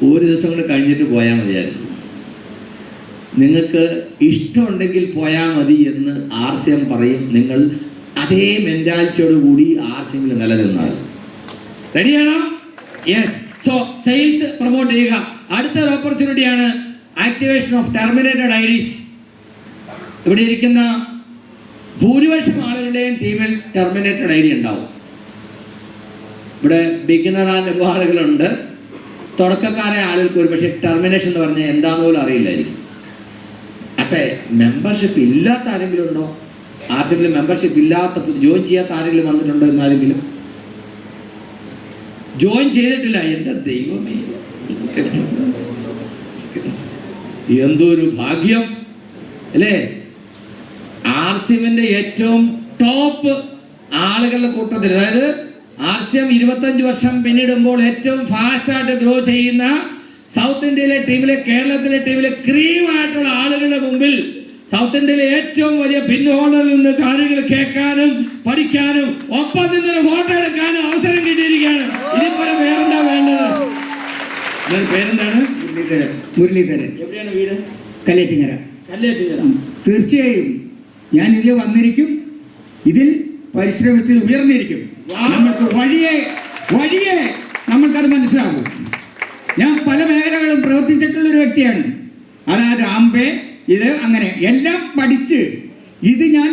A: ഒരു ദിവസം കൊണ്ട് കഴിഞ്ഞിട്ട് പോയാൽ മതിയായിരുന്നു. നിങ്ങൾക്ക് ഇഷ്ടമുണ്ടെങ്കിൽ പോയാൽ മതി എന്ന് RCM പറയും. നിങ്ങൾ അതേ മെൻറ്റാലിറ്റിയോട് കൂടി RCMൽ നിലനിന്നാൽ റെഡിയാണോ? യെസ്. സോ സെയിൽസ് പ്രൊമോട്ട് ചെയ്യുക. അടുത്തൊരു ഓപ്പർച്യൂണിറ്റിയാണ് ആക്ടിവേഷൻ ഓഫ് ടെർമിനേറ്റഡ് IDs. ഇവിടെ ഇരിക്കുന്ന ഭൂരിപക്ഷം ആളുകളുടെയും ടീമിൽ ടെർമിനേറ്റഡ് ID ഉണ്ടാവും. ഇവിടെ ബിഗിനർ ആൻഡ് ആളുകളുണ്ട്. തുടക്കക്കാരായ ആളുകൾക്ക് ഒരു പക്ഷേ ടെർമിനേഷൻ എന്ന് പറഞ്ഞാൽ എന്താണെന്ന് പോലും അറിയില്ലായിരിക്കും. അപ്പം മെമ്പർഷിപ്പ് ഇല്ലാത്ത ആരെങ്കിലും ഉണ്ടോ? RCMൽ മെമ്പർഷിപ്പ് ഇല്ലാത്ത ജോയിൻ ചെയ്യാത്ത ആരെങ്കിലും വന്നിട്ടുണ്ടോ? എന്നാരെങ്കിലും ജോയിൻ ചെയ്തിട്ടില്ല? എൻ്റെ ദൈവമേ, എന്തൊരു ഭാഗ്യം അല്ലേ! RCMന്റെ ഏറ്റവും ടോപ്പ് ആളുകളുടെ കൂട്ടത്തിൽ, അതായത് RCM 25 വർഷം പിന്നിടുമ്പോൾ ഏറ്റവും ഫാസ്റ്റായിട്ട് ഗ്രോ ചെയ്യുന്ന സൗത്ത് ഇന്ത്യയിലെ ടീമിലെ, കേരളത്തിലെ ടീമിലെ ക്രീമായിട്ടുള്ള ആളുകളുടെ മുമ്പിൽ സൗത്ത് ഇന്ത്യയിലെ ഏറ്റവും വലിയ പിൻഹോളിൽ നിന്ന് കാര്യങ്ങൾ കേൾക്കാനും പഠിക്കാനും ഒപ്പം നിന്നൊരു ഫോട്ടോ എടുക്കാനും അവസരം കിട്ടിയിരിക്കുകയാണ്. ഇതിപ്പോൾ വേറെന്താ വേണ്ടത്? പേരെന്താണ്?
C: മുരളീധരൻ.
A: എവിടെയാണ് വീട്?
C: കല്ലേറ്റിങ്ങര. തീർച്ചയായും ഞാൻ ഇതിൽ വന്നിരിക്കും. ഇതിൽ പരിശ്രമത്തിൽ ഉയർന്നിരിക്കും. നമ്മൾക്ക് വഴിയെ നമ്മൾക്കത് മനസ്സിലാകും. ഞാൻ പല മേഖലകളും പ്രവർത്തിച്ചിട്ടുള്ള ഒരു വ്യക്തിയാണ്. അതായത് ആംബെ, ഇത് അങ്ങനെ എല്ലാം പഠിച്ച്, ഇത് ഞാൻ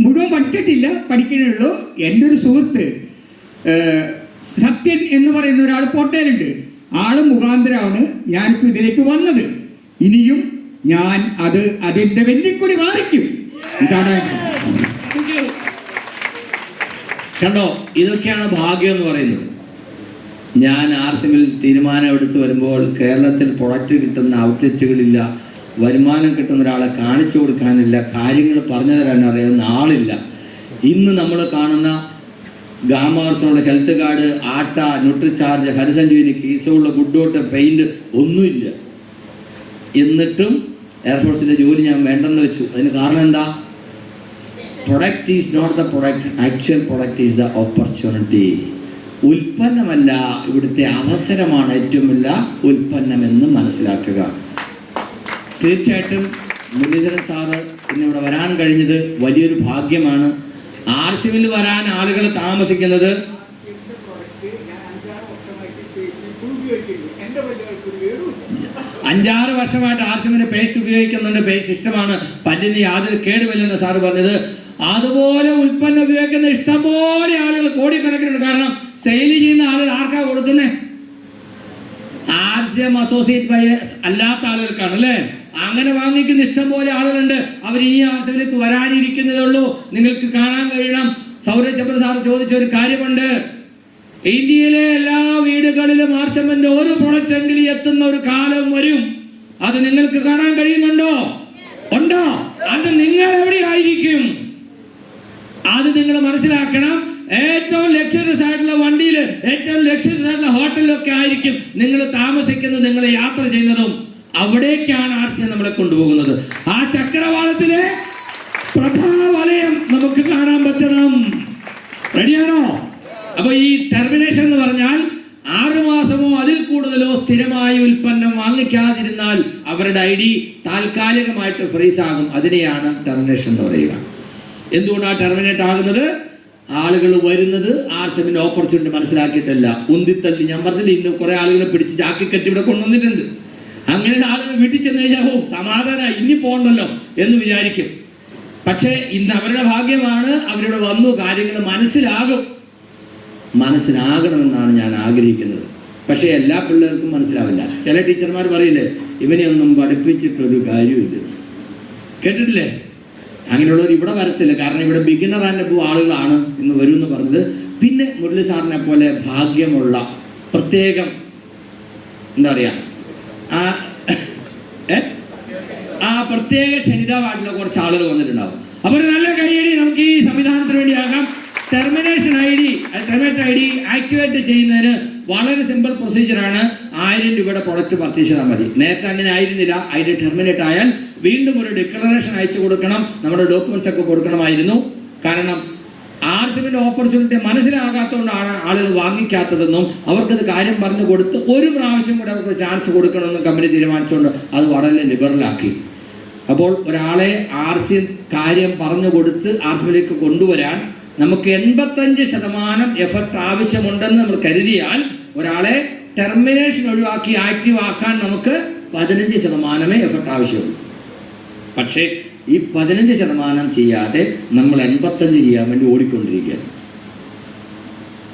C: മുഴുവൻ പഠിച്ചിട്ടില്ല, പഠിക്കുന്നുള്ളൂ. എൻ്റെ ഒരു സുഹൃത്ത് സത്യൻ എന്ന് പറയുന്ന ഒരാൾ കോട്ടയിലുണ്ട്. ആള് മുഖാന്തരമാണ് ഞാനിപ്പോൾ ഇതിലേക്ക് വന്നത്. ഇനിയും ഞാൻ അതിൻ്റെ വെല്ലിക്കൊടി വാദിക്കും. ഇതാണ്.
A: കണ്ടോ, ഇതൊക്കെയാണ് ഭാഗ്യം എന്ന് പറയുന്നത്. ഞാൻ RCMൽ തീരുമാനം എടുത്ത് വരുമ്പോൾ കേരളത്തിൽ പ്രൊഡക്റ്റ് കിട്ടുന്ന ഔട്ട്ലെറ്റുകളില്ല, വരുമാനം കിട്ടുന്ന ഒരാളെ കാണിച്ചു കൊടുക്കാനില്ല, കാര്യങ്ങൾ പറഞ്ഞു തരാൻ അറിയുന്ന ആളില്ല. ഇന്ന് നമ്മൾ കാണുന്ന ഗാമാർസിനുള്ള ഹെൽത്ത് കാർഡ്, ആട്ട, ന്യൂട്രിചാർജ്, ഹരിസഞ്ജീവിനി, കീസോള്, ഗുഡ്ഡോട്ട്, പെയിൻറ് ഒന്നുമില്ല. എന്നിട്ടും എയർഫോഴ്സിൻ്റെ ജോലി ഞാൻ വേണ്ടെന്ന് വെച്ചു. അതിന് കാരണം എന്താ? Product is not the product, actual product is the opportunity. ഉൽപ്പന്നമല്ല, ഇവിടുത്തെ അവസരമാണ് ഏറ്റവും വലിയ ഉൽപ്പന്നമെന്ന് മനസ്സിലാക്കുക. തീർച്ചയായിട്ടും മുരളീധരൻ സാറ് ഇന്നിവിടെ വരാൻ കഴിഞ്ഞത് വലിയൊരു ഭാഗ്യമാണ്. RCMൽ വരാൻ ആളുകൾ താമസിക്കുന്നത് 5-6 വർഷമായിട്ട് RCMന്റെ പേസ്റ്റ് ഉപയോഗിക്കുന്നുണ്ട്. പേസ്റ്റ് ഇഷ്ടമാണ്, പല്ലിന് യാതൊരു കേടുമില്ലെന്ന് സാറ് പറഞ്ഞത്. അതുപോലെ ഉൽപ്പന്നം ഉപയോഗിക്കുന്ന ഇഷ്ടംപോലെ ആളുകൾ കോടിക്കണക്കിനുണ്ട്. കാരണം സെയിൽ ചെയ്യുന്ന ആളുകൾ ആർക്കാ കൊടുക്കുന്നത്? RCM അസോസിയേറ്റ് ബയേഴ്സ് അല്ലാത്ത ആളുകൾക്കാണ് അല്ലേ? അങ്ങനെ വാങ്ങിക്കുന്ന ഇഷ്ടംപോലെ ആളുകളുണ്ട്. അവർ ഈ RCMലേക്ക് വരാനിരിക്കുന്നതേ ഉള്ളൂ. നിങ്ങൾക്ക് കാണാൻ കഴിയണം. സൗരജ് ചന്ദ്ര സാർ ചോദിച്ച ഒരു കാര്യമുണ്ട്. ഇന്ത്യയിലെ എല്ലാ വീടുകളിലും RCMന്റെ ഒരു പ്രൊഡക്റ്റ് എങ്കിലും എത്തുന്ന ഒരു കാലം വരും. അത് നിങ്ങൾക്ക് കാണാൻ കഴിയുന്നുണ്ടോ? ഉണ്ടോ? അത് നിങ്ങൾ എവിടെയായിരിക്കും? അത് നിങ്ങൾ മനസ്സിലാക്കണം. ഏറ്റവും ലക്ഷറീസ് ആയിട്ടുള്ള വണ്ടിയിൽ, ഏറ്റവും ലക്ഷറീസ് ആയിട്ടുള്ള ഹോട്ടലിലൊക്കെ ആയിരിക്കും നിങ്ങൾ താമസിക്കുന്നത്, നിങ്ങൾ യാത്ര ചെയ്യുന്നതും. അവിടേക്കാണ് RCM നമ്മളെ കൊണ്ടുപോകുന്നത്. ആ ചക്രവാളത്തിലെ പ്രഭാവലയം നമുക്ക് കാണാൻ പറ്റണം. റെഡിയാണോ? അപ്പൊ ഈ ടെർമിനേഷൻ എന്ന് പറഞ്ഞാൽ 6 മാസമോ അതിൽ കൂടുതലോ സ്ഥിരമായ ഉൽപ്പന്നം വാങ്ങിക്കാതിരുന്നാൽ അവരുടെ ID താൽക്കാലികമായിട്ട് ഫ്രീസ് ആകും. അതിനെയാണ് ടെർമിനേഷൻ എന്ന് പറയുക. എന്തുകൊണ്ടാണ് ടെർമിനേറ്റ് ആകുന്നത്? ആളുകൾ വരുന്നത് RCMന്റെ ഓപ്പർച്യൂണിറ്റി മനസ്സിലാക്കിയിട്ടല്ല, ഉന്തിത്തള്ളി. ഞാൻ പറഞ്ഞില്ല, ഇന്ന് കുറെ ആളുകളെ പിടിച്ച് ചാക്കി കെട്ടി ഇവിടെ കൊണ്ടുവന്നിട്ടുണ്ട്. അങ്ങനെയുള്ള ആളുകൾ വീട്ടിൽ ചെന്ന് കഴിഞ്ഞാൽ സമാധാനമായി, ഇനി പോകണ്ടല്ലോ എന്ന് വിചാരിക്കും. പക്ഷേ ഇന്ന് അവരുടെ ഭാഗ്യമാണ്, അവരിവിടെ വന്നു, കാര്യങ്ങൾ മനസ്സിലാകും. മനസ്സിലാകണമെന്നാണ് ഞാൻ ആഗ്രഹിക്കുന്നത്. പക്ഷേ എല്ലാ പിള്ളേർക്കും മനസ്സിലാവില്ല. ചില ടീച്ചർമാർ പറയില്ലേ, ഇവനെ ഒന്നും പഠിപ്പിച്ചിട്ടൊരു കാര്യമില്ല. കേട്ടിട്ടില്ലേ? അങ്ങനെയുള്ളവർ ഇവിടെ വരത്തില്ല. കാരണം ഇവിടെ ബിഗിനർ ആൻഡ് അബവ് ആളുകളാണ് ഇന്ന് വരുമെന്ന് പറഞ്ഞത്. പിന്നെ മുരളി സാറിനെ പോലെ ഭാഗ്യമുള്ള പ്രത്യേകം എന്താ പറയുക, ആ പ്രത്യേക ക്ഷണിതാവായിട്ടുള്ള കുറച്ച് ആളുകൾ വന്നിട്ടുണ്ടാവും. അപ്പോൾ ഒരു നല്ല കൈയടി നമുക്ക് ഈ സംവിധാനത്തിന് വേണ്ടിയാകാം. ടെർമിനേറ്റ് ഐ ഡി ആക്ടിവേറ്റ് ചെയ്യുന്നതിന് വളരെ സിമ്പിൾ പ്രൊസീജിയറാണ്. 1000 രൂപയുടെ പ്രൊഡക്റ്റ് പർച്ചേസ് ചെയ്താൽ മതി. നേരത്തെ അങ്ങനെ ആയിരുന്നില്ല. ഐ ഡി ടെർമിനേറ്റ് ആയാൽ വീണ്ടും ഒരു ഡിക്ലറേഷൻ അയച്ചു കൊടുക്കണം, നമ്മുടെ ഡോക്യുമെന്റ്സ് ഒക്കെ കൊടുക്കണമായിരുന്നു. കാരണം ആർസിമിന്റെ ഓപ്പർച്യൂണിറ്റി മനസ്സിലാകാത്തതുകൊണ്ടാണ് ആളുകൾ വാങ്ങിക്കാത്തതെന്നും അവർക്കത് കാര്യം പറഞ്ഞു കൊടുത്ത് ഒരു പ്രാവശ്യം കൂടെ അവർക്ക് ചാൻസ് കൊടുക്കണമെന്നും കമ്പനി തീരുമാനിച്ചുകൊണ്ട് അത് വളരെ ലിബറലാക്കി. അപ്പോൾ ഒരാളെ ആർസി കാര്യം പറഞ്ഞു കൊടുത്ത് ആർസിമിലേക്ക് കൊണ്ടുവരാൻ നമുക്ക് 85% എഫർട്ട് ആവശ്യമുണ്ടെന്ന് നമ്മൾ കരുതിയാൽ ഒരാളെ ടെർമിനേഷൻ ഒഴിവാക്കി ആക്റ്റീവ് ആക്കാൻ നമുക്ക് 15% എഫർട്ട് ആവശ്യമുള്ളൂ. പക്ഷേ ഈ 15% ചെയ്യാതെ നമ്മൾ 85 ചെയ്യാൻ വേണ്ടി ഓടിക്കൊണ്ടിരിക്കുകയാണ്.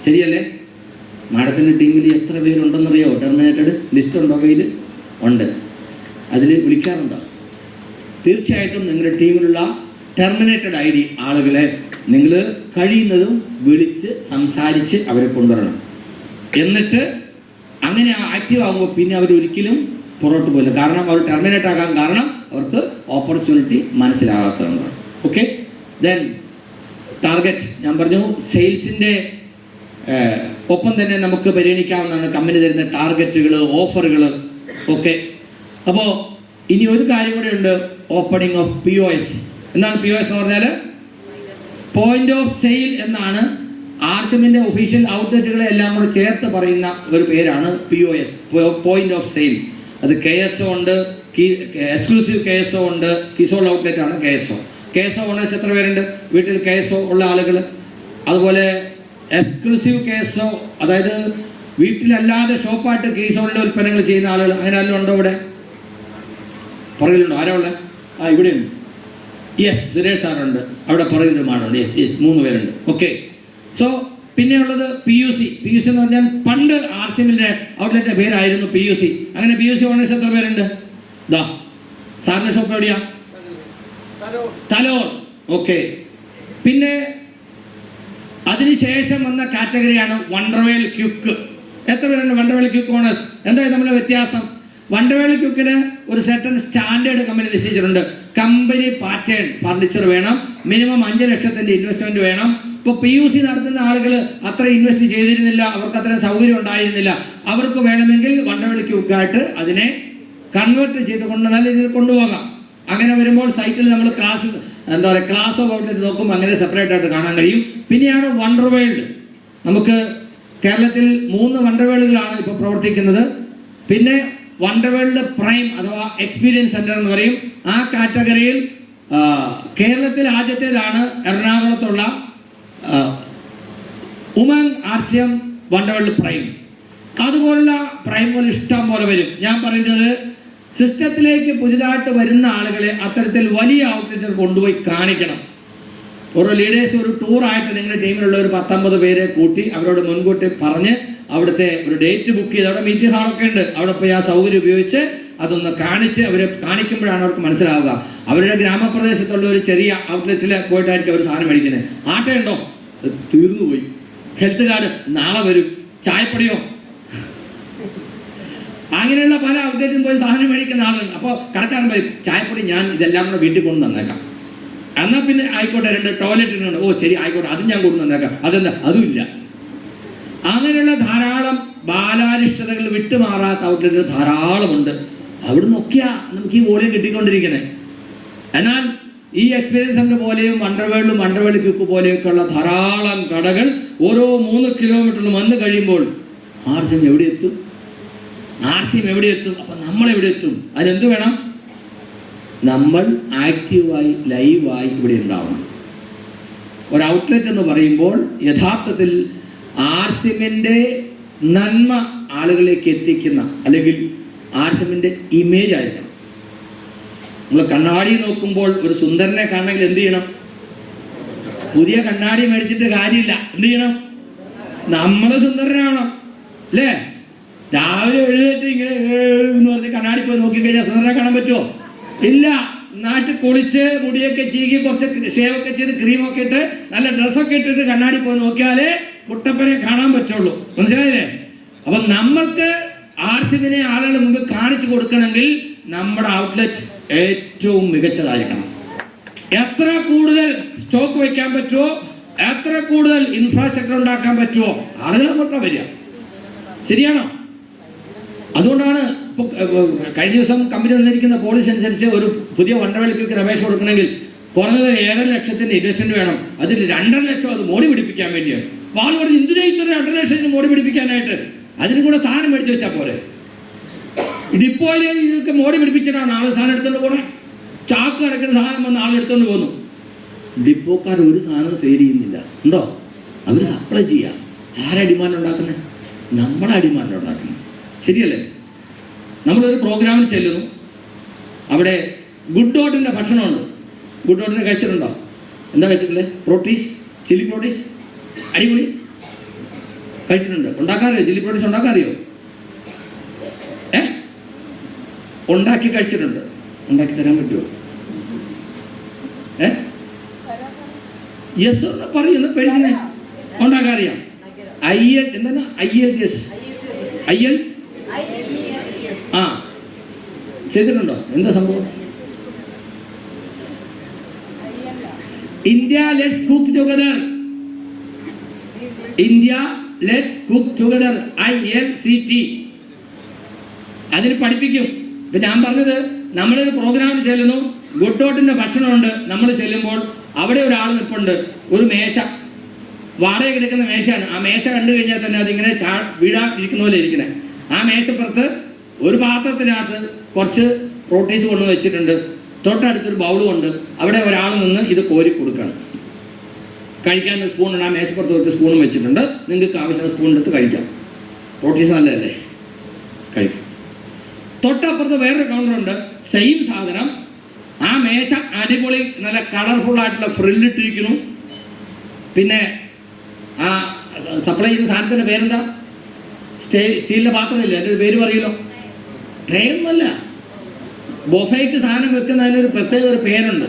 A: ശരിയല്ലേ? മാഡത്തിൻ്റെ ടീമിൽ എത്ര പേരുണ്ടെന്നറിയോ? ടെർമിനേറ്റഡ് ലിസ്റ്റ് ഉണ്ടോ? കയ്യിൽ ഉണ്ട്. അതിൽ വിളിക്കാറുണ്ടോ? തീർച്ചയായിട്ടും നിങ്ങളുടെ ടീമിലുള്ള ടെർമിനേറ്റഡ് ഐ ഡി ആളുകളെ നിങ്ങൾ കഴിയുന്നതും വിളിച്ച് സംസാരിച്ച് അവരെ കൊണ്ടുവരണം. എന്നിട്ട് അങ്ങനെ ആക്റ്റീവ് ആകുമ്പോൾ പിന്നെ അവരൊരിക്കലും പുറത്തോട്ട് പോയില്ല. കാരണം അവർ ടെർമിനേറ്റ് ആകാൻ കാരണം അവർക്ക് ഓപ്പർച്യൂണിറ്റി മനസ്സിലാകാത്തതുകൊണ്ടാണ്. ഓക്കെ, ദെൻ ടാർഗറ്റ് ഞാൻ പറഞ്ഞു. സെയിൽസിൻ്റെ ഒപ്പം തന്നെ നമുക്ക് പരിഗണിക്കാവുന്നതാണ് കമ്പനി തരുന്ന ടാർഗറ്റുകൾ, ഓഫറുകൾ. ഓക്കെ, അപ്പോൾ ഇനി ഒരു കാര്യം കൂടെ ഉണ്ട്. Opening of POS. എന്താണ് POS എന്ന് പറഞ്ഞാൽ? പോയിന്റ് ഓഫ് സെയിൽ എന്നാണ്. ആർസിമിൻ്റെ ഒഫീഷ്യൽ ഔട്ട്ലെറ്റുകളെ എല്ലാം കൂടെ ചേർത്ത് പറയുന്ന ഒരു പേരാണ് POS, പോയിന്റ് ഓഫ് സെയിൽ. അത് KSO ഉണ്ട്, എക്സ്ക്ലൂസീവ് KSO ഉണ്ട്, കിസോൾ ഔട്ട്ലെറ്റ് ആണ് KSO ഓണേഴ്സ് എത്ര പേരുണ്ട് വീട്ടിൽ? KSO ഉള്ള ആളുകൾ. അതുപോലെ എക്സ്ക്ലൂസീവ് KSO, അതായത് വീട്ടിലല്ലാതെ ഷോപ്പായിട്ട് കിസോളിൻ്റെ ഉൽപ്പന്നങ്ങൾ ചെയ്യുന്ന ആളുകൾ. അങ്ങനെ ആരെങ്കിലും ഉണ്ടോ ഇവിടെ? പുറകിലുണ്ടോ? ആരാ ഉള്ളത്? ഇവിടെയുണ്ട്. യെസ്, സുരേഷ് സാറുണ്ട്. അവിടെ പുറകിലൊരു മാഡുണ്ട്. യെസ് 3 പേരുണ്ട്. ഓക്കെ, സോ പിന്നെയുള്ളത് PUC എന്ന് പറഞ്ഞാൽ പണ്ട് ആർസിമിൻ്റെ ഔട്ട്ലെറ്റിൻ്റെ പേരായിരുന്നു PUC. അങ്ങനെ PUC ഓണേഴ്സ് എത്ര പേരുണ്ട്? ദാ സാറിൻ്റെ ഷോപ്പ് എവിടെയാ? തലോർ. ഓക്കെ, പിന്നെ അതിനുശേഷം വന്ന കാറ്റഗറിയാണ് വണ്ടർവേൾ ക്യുക്ക്. എത്ര പേരുണ്ട് വണ്ടർവേൾ ക്യുക്ക് ഓണേഴ്സ്? എന്താ തമ്മിലുള്ള വ്യത്യാസം? വണ്ടർവേൾ ക്യുക്കിന് ഒരു സെർട്ടൺ സ്റ്റാൻഡേർഡ് കമ്പനി നിശ്ചയിച്ചിട്ടുണ്ട്. കമ്പനി പാറ്റേൺ ഫർണിച്ചർ വേണം, മിനിമം 5 ലക്ഷത്തിൻ്റെ ഇൻവെസ്റ്റ്മെന്റ് വേണം. ഇപ്പോൾ PUC നടത്തുന്ന ആളുകൾ അത്ര ഇൻവെസ്റ്റ് ചെയ്തിരുന്നില്ല, അവർക്ക് അത്ര സൗകര്യം ഉണ്ടായിരുന്നില്ല. അവർക്ക് വേണമെങ്കിൽ വണ്ടർവേൾ ക്യുക്കായിട്ട് അതിനെ കൺവേർട്ട് ചെയ്തുകൊണ്ട് നല്ല രീതിയിൽ കൊണ്ടുപോകാം. അങ്ങനെ വരുമ്പോൾ സൈറ്റിൽ നമ്മൾ ക്ലാസ് ഓഫ് ഔട്ട്ലെറ്റ് നോക്കുമ്പോൾ അങ്ങനെ സെപ്പറേറ്റ് ആയിട്ട് കാണാൻ കഴിയും. പിന്നെയാണ് വണ്ടർവേൾഡ്. നമുക്ക് കേരളത്തിൽ 3 വണ്ടർവേൾഡുകളാണ് ഇപ്പോൾ പ്രവർത്തിക്കുന്നത്. പിന്നെ വണ്ടർവേൾഡ് പ്രൈം അഥവാ എക്സ്പീരിയൻസ് സെന്റർ എന്ന് പറയും. ആ കാറ്റഗറിയിൽ കേരളത്തിൽ ആദ്യത്തേതാണ് എറണാകുളത്തുള്ള ഉമംഗ് RCM വണ്ടർവേൾഡ് പ്രൈം. അതുപോലുള്ള പ്രൈമുകൾ ഇഷ്ടം പോലെ വരും. ഞാൻ പറയുന്നത് സിസ്റ്റത്തിലേക്ക് പുതിയതായിട്ട് വരുന്ന ആളുകളെ അത്തരത്തിൽ വലിയ ഔട്ട്ലെറ്റിൽ കൊണ്ടുപോയി കാണിക്കണം. ഒരു ലീഡേഴ്സ് ഒരു ടൂറായിട്ട് നിങ്ങളുടെ ടീമിലുള്ള ഒരു 19 പേരെ കൂട്ടി അവരോട് മുൻകൂട്ടി പറഞ്ഞ് അവിടുത്തെ ഒരു ഡേറ്റ് ബുക്ക് ചെയ്ത്, അവിടെ മീറ്റിംഗ് ഹാളൊക്കെ ഉണ്ട്, അവിടെ പോയി ആ സൗകര്യം ഉപയോഗിച്ച് അതൊന്ന് കാണിച്ച് അവരെ കാണിക്കുമ്പോഴാണ് അവർക്ക് മനസ്സിലാവുക. അവരുടെ ഗ്രാമപ്രദേശത്തുള്ള ഒരു ചെറിയ ഔട്ട്ലെറ്റിൽ പോയിട്ടായിരിക്കും അവർ സാധനം മേടിക്കുന്നത്. ആട്ടയുണ്ടോ? തീർന്നു പോയി. ഹെൽത്ത് കാർഡ് നാളെ വരും. ചായപ്പൊടിയോ? അങ്ങനെയുള്ള പല ഔട്ട്ലെറ്റിൽ പോയി സാധനം മേടിക്കുന്ന ആളുണ്ട്. അപ്പോൾ കടക്കാരൻ പറയും, ചായപ്പൊടി ഞാൻ ഇതെല്ലാം കൂടെ വീട്ടിൽ കൊണ്ടു തന്നേക്കാം. എന്നാൽ പിന്നെ ആയിക്കോട്ടെ, 2 ടോയ്ലറ്റിനുണ്ട്. ഓ ശരി ആയിക്കോട്ടെ, അതും ഞാൻ കൊണ്ടു തന്നേക്കാം. അതെന്താ? അതുമില്ല. അങ്ങനെയുള്ള ധാരാളം ബാലാരിഷ്ടതകൾ വിട്ടുമാറാത്ത ഔട്ട്ലെറ്റ് ധാരാളമുണ്ട്. അവിടെ നോക്കിയാൽ നമുക്ക് ഈ വോളിയം കിട്ടിക്കൊണ്ടിരിക്കുന്നത്. എന്നാൽ ഈ എക്സ്പീരിയൻസ് സെന്റർ പോലെയും വണ്ടർവേൾഡ് ക്യുക്ക് പോലെയൊക്കെയുള്ള ധാരാളം കടകൾ ഓരോ 3 കിലോമീറ്ററിലും വന്ന് കഴിയുമ്പോൾ ആർസിഎം എവിടെ എത്തും? അപ്പം നമ്മൾ എവിടെ എത്തും? അതിനെന്ത് വേണം? നമ്മൾ ആക്റ്റീവായി ലൈവായി ഇവിടെ ഉണ്ടാവണം. ഒരു ഔട്ട്ലെറ്റ് എന്ന് പറയുമ്പോൾ യഥാർത്ഥത്തിൽ ആർസിഎമ്മിൻ്റെ നന്മ ആളുകളിലേക്ക് എത്തിക്കുന്ന, അല്ലെങ്കിൽ ആർസിഎമ്മിൻ്റെ ഇമേജ് ആയിരിക്കണം. നമ്മൾ കണ്ണാടി നോക്കുമ്പോൾ ഒരു സുന്ദരനെ കാണണമെങ്കിൽ എന്ത് ചെയ്യണം? പുതിയ കണ്ണാടി മേടിച്ചിട്ട് കാര്യമില്ല. എന്ത് ചെയ്യണം? നമ്മള് സുന്ദരനാവണം അല്ലേ? രാവിലെ എഴുന്നേറ്റ് ഇങ്ങനെ എന്ന് പറഞ്ഞ് കണ്ണാടി പോയി നോക്കിക്കഴിഞ്ഞാൽ സുന്ദരനെ കാണാൻ പറ്റുമോ? ഇല്ല. നാട്ടിൽ കുളിച്ച് മുടിയൊക്കെ ചീകി കുറച്ച് ഷേവൊക്കെ ചെയ്ത് ക്രീമൊക്കെ ഇട്ട് നല്ല ഡ്രസ്സൊക്കെ ഇട്ടിട്ട് കണ്ണാടി പോയി നോക്കിയാലേ കുട്ടപ്പനെ കാണാൻ പറ്റുള്ളൂ. മനസ്സിലായില്ലേ? അപ്പൊ നമ്മൾക്ക് ആർസിനെ ആളുകളുടെ മുമ്പിൽ കാണിച്ചു കൊടുക്കണമെങ്കിൽ നമ്മുടെ ഔട്ട്ലെറ്റ് ഏറ്റവും മികച്ചതായിരിക്കണം. എത്ര കൂടുതൽ സ്റ്റോക്ക് വയ്ക്കാൻ പറ്റുമോ, എത്ര കൂടുതൽ ഇൻഫ്രാസ്ട്രക്ചർ ഉണ്ടാക്കാൻ പറ്റുമോ ആളുകൾ അങ്ങോട്ടാണ് വരിക. ശരിയാണോ? അതുകൊണ്ടാണ് ഇപ്പോൾ കഴിഞ്ഞ ദിവസം കമ്പനി തന്നിരിക്കുന്ന പോളിസി അനുസരിച്ച് ഒരു പുതിയ വണ്ടവലിക്ക് അപേക്ഷ കൊടുക്കണമെങ്കിൽ കുറഞ്ഞത് 7.5 ലക്ഷത്തിന്റെ ഇൻവെസ്റ്റ്മെന്റ് വേണം. അതിൽ 2.5 ലക്ഷം അത് മോടി പിടിപ്പിക്കാൻ വേണ്ടിയാണ്. വാൾ പറഞ്ഞ് ഇന്ത്യയിൽ ഇത്ര 2.5 ലക്ഷത്തിന് മോടി പിടിപ്പിക്കാനായിട്ട് അതിനും കൂടെ സാധനം മേടിച്ച് വെച്ചാൽ പോരെ. ഡിപ്പോയിൽ ഇതൊക്കെ മോടി പിടിപ്പിച്ചിട്ടാണ് ആള് സാധനം എടുത്തുകൊണ്ട് പോണേ. ചാക്ക് കിടക്കുന്ന സാധനം വന്ന് ആളെടുത്തോണ്ട് പോകുന്നു. ഡിപ്പോക്കാർ ഒരു സാധനം സെയിൽ ചെയ്യുന്നില്ല. ഉണ്ടോ? അവർ സപ്ലൈ ചെയ്യാം. ആരാ ഡിമാൻഡ് ഉണ്ടാക്കുന്നത്? നമ്മളാ ഡിമാൻഡ് ഉണ്ടാക്കുന്നത്. ശരിയല്ലേ? നമ്മളൊരു പ്രോഗ്രാമിൽ ചെല്ലുന്നു. അവിടെ ഗുഡ് ഡോട്ടിൻ്റെ ഭക്ഷണമുണ്ട്. ഗുഡ് ഡോട്ടിനെ കഴിച്ചിട്ടുണ്ടോ? എന്താ കഴിച്ചിട്ടില്ലേ? പ്രോട്ടീസ്, ചില്ലി പ്രോട്ടീസ് അടിപൊളി കഴിച്ചിട്ടുണ്ട്. ഉണ്ടാക്കാറിയോ? ചില്ലി പ്രോട്ടീസ് ഉണ്ടാക്കാറിയോ? ഉണ്ടാക്കി കഴിച്ചിട്ടുണ്ട്. ഉണ്ടാക്കി തരാൻ പറ്റുമോ? യെസ് പറയുന്നു. പേടിക്കുന്നേ. ഉണ്ടാക്കാറിയാം. IL എന്താണ്? ILTS IL ആ ചെയ്തിട്ടുണ്ടോ? എന്താ സംഭവം? India let's cook together. India let's cook together ILCT. അതിൽ പഠിപ്പിക്കും. ഇപ്പൊ ഞാൻ പറഞ്ഞത്, നമ്മളൊരു പ്രോഗ്രാമിൽ ചെല്ലുന്നു, ഗുഡ് ഡോട്ടിന്റെ ഭക്ഷണമുണ്ട്. നമ്മൾ ചെല്ലുമ്പോൾ അവിടെ ഒരാൾ നിൽപ്പുണ്ട്. ഒരു മേശ, വാടക കിടക്കുന്ന മേശയാണ്. ആ മേശ കണ്ടു കഴിഞ്ഞാൽ തന്നെ അതിങ്ങനെ വീഴാൻ ഇരിക്കുന്ന പോലെ ഇരിക്കണേ. ആ മേശപ്പുറത്ത് ഒരു പാത്രത്തിനകത്ത് കുറച്ച് പ്രോട്ടീസ് കൊണ്ട് വെച്ചിട്ടുണ്ട്. തൊട്ടടുത്തൊരു ബൗളും ഉണ്ട്. അവിടെ ഒരാൾ നിന്ന് ഇത് കോരി കൊടുക്കണം. കഴിക്കാൻ ഒരു സ്പൂണുണ്ട്. ആ മേശപ്പുറത്ത് ഒരു സ്പൂണും വെച്ചിട്ടുണ്ട്. നിങ്ങൾക്ക് ആവശ്യമുള്ള സ്പൂൺ എടുത്ത് കഴിക്കാം. പ്രോട്ടീസ് നല്ലതല്ലേ? കഴിക്കും. തൊട്ടപ്പുറത്ത് വേറൊരു കൗണ്ടറുണ്ട്. സെയിം സാധനം. ആ മേശ അടിപൊളി നല്ല കളർഫുൾ ആയിട്ടുള്ള ഫ്രില്ലിട്ടിരിക്കുന്നു. പിന്നെ ആ സപ്ലൈ ചെയ്യുന്ന സാധനത്തിൻ്റെ പേരെന്താ? സ്റ്റീലിൻ്റെ പാത്രമില്ല, എൻ്റെ ഒരു പേര് പറയുമല്ലോ. ട്രേ ഒന്നുമല്ല. ബൊഫയ്ക്ക് സാധനം വെക്കുന്നതിനൊരു പ്രത്യേക ഒരു പേരുണ്ട്.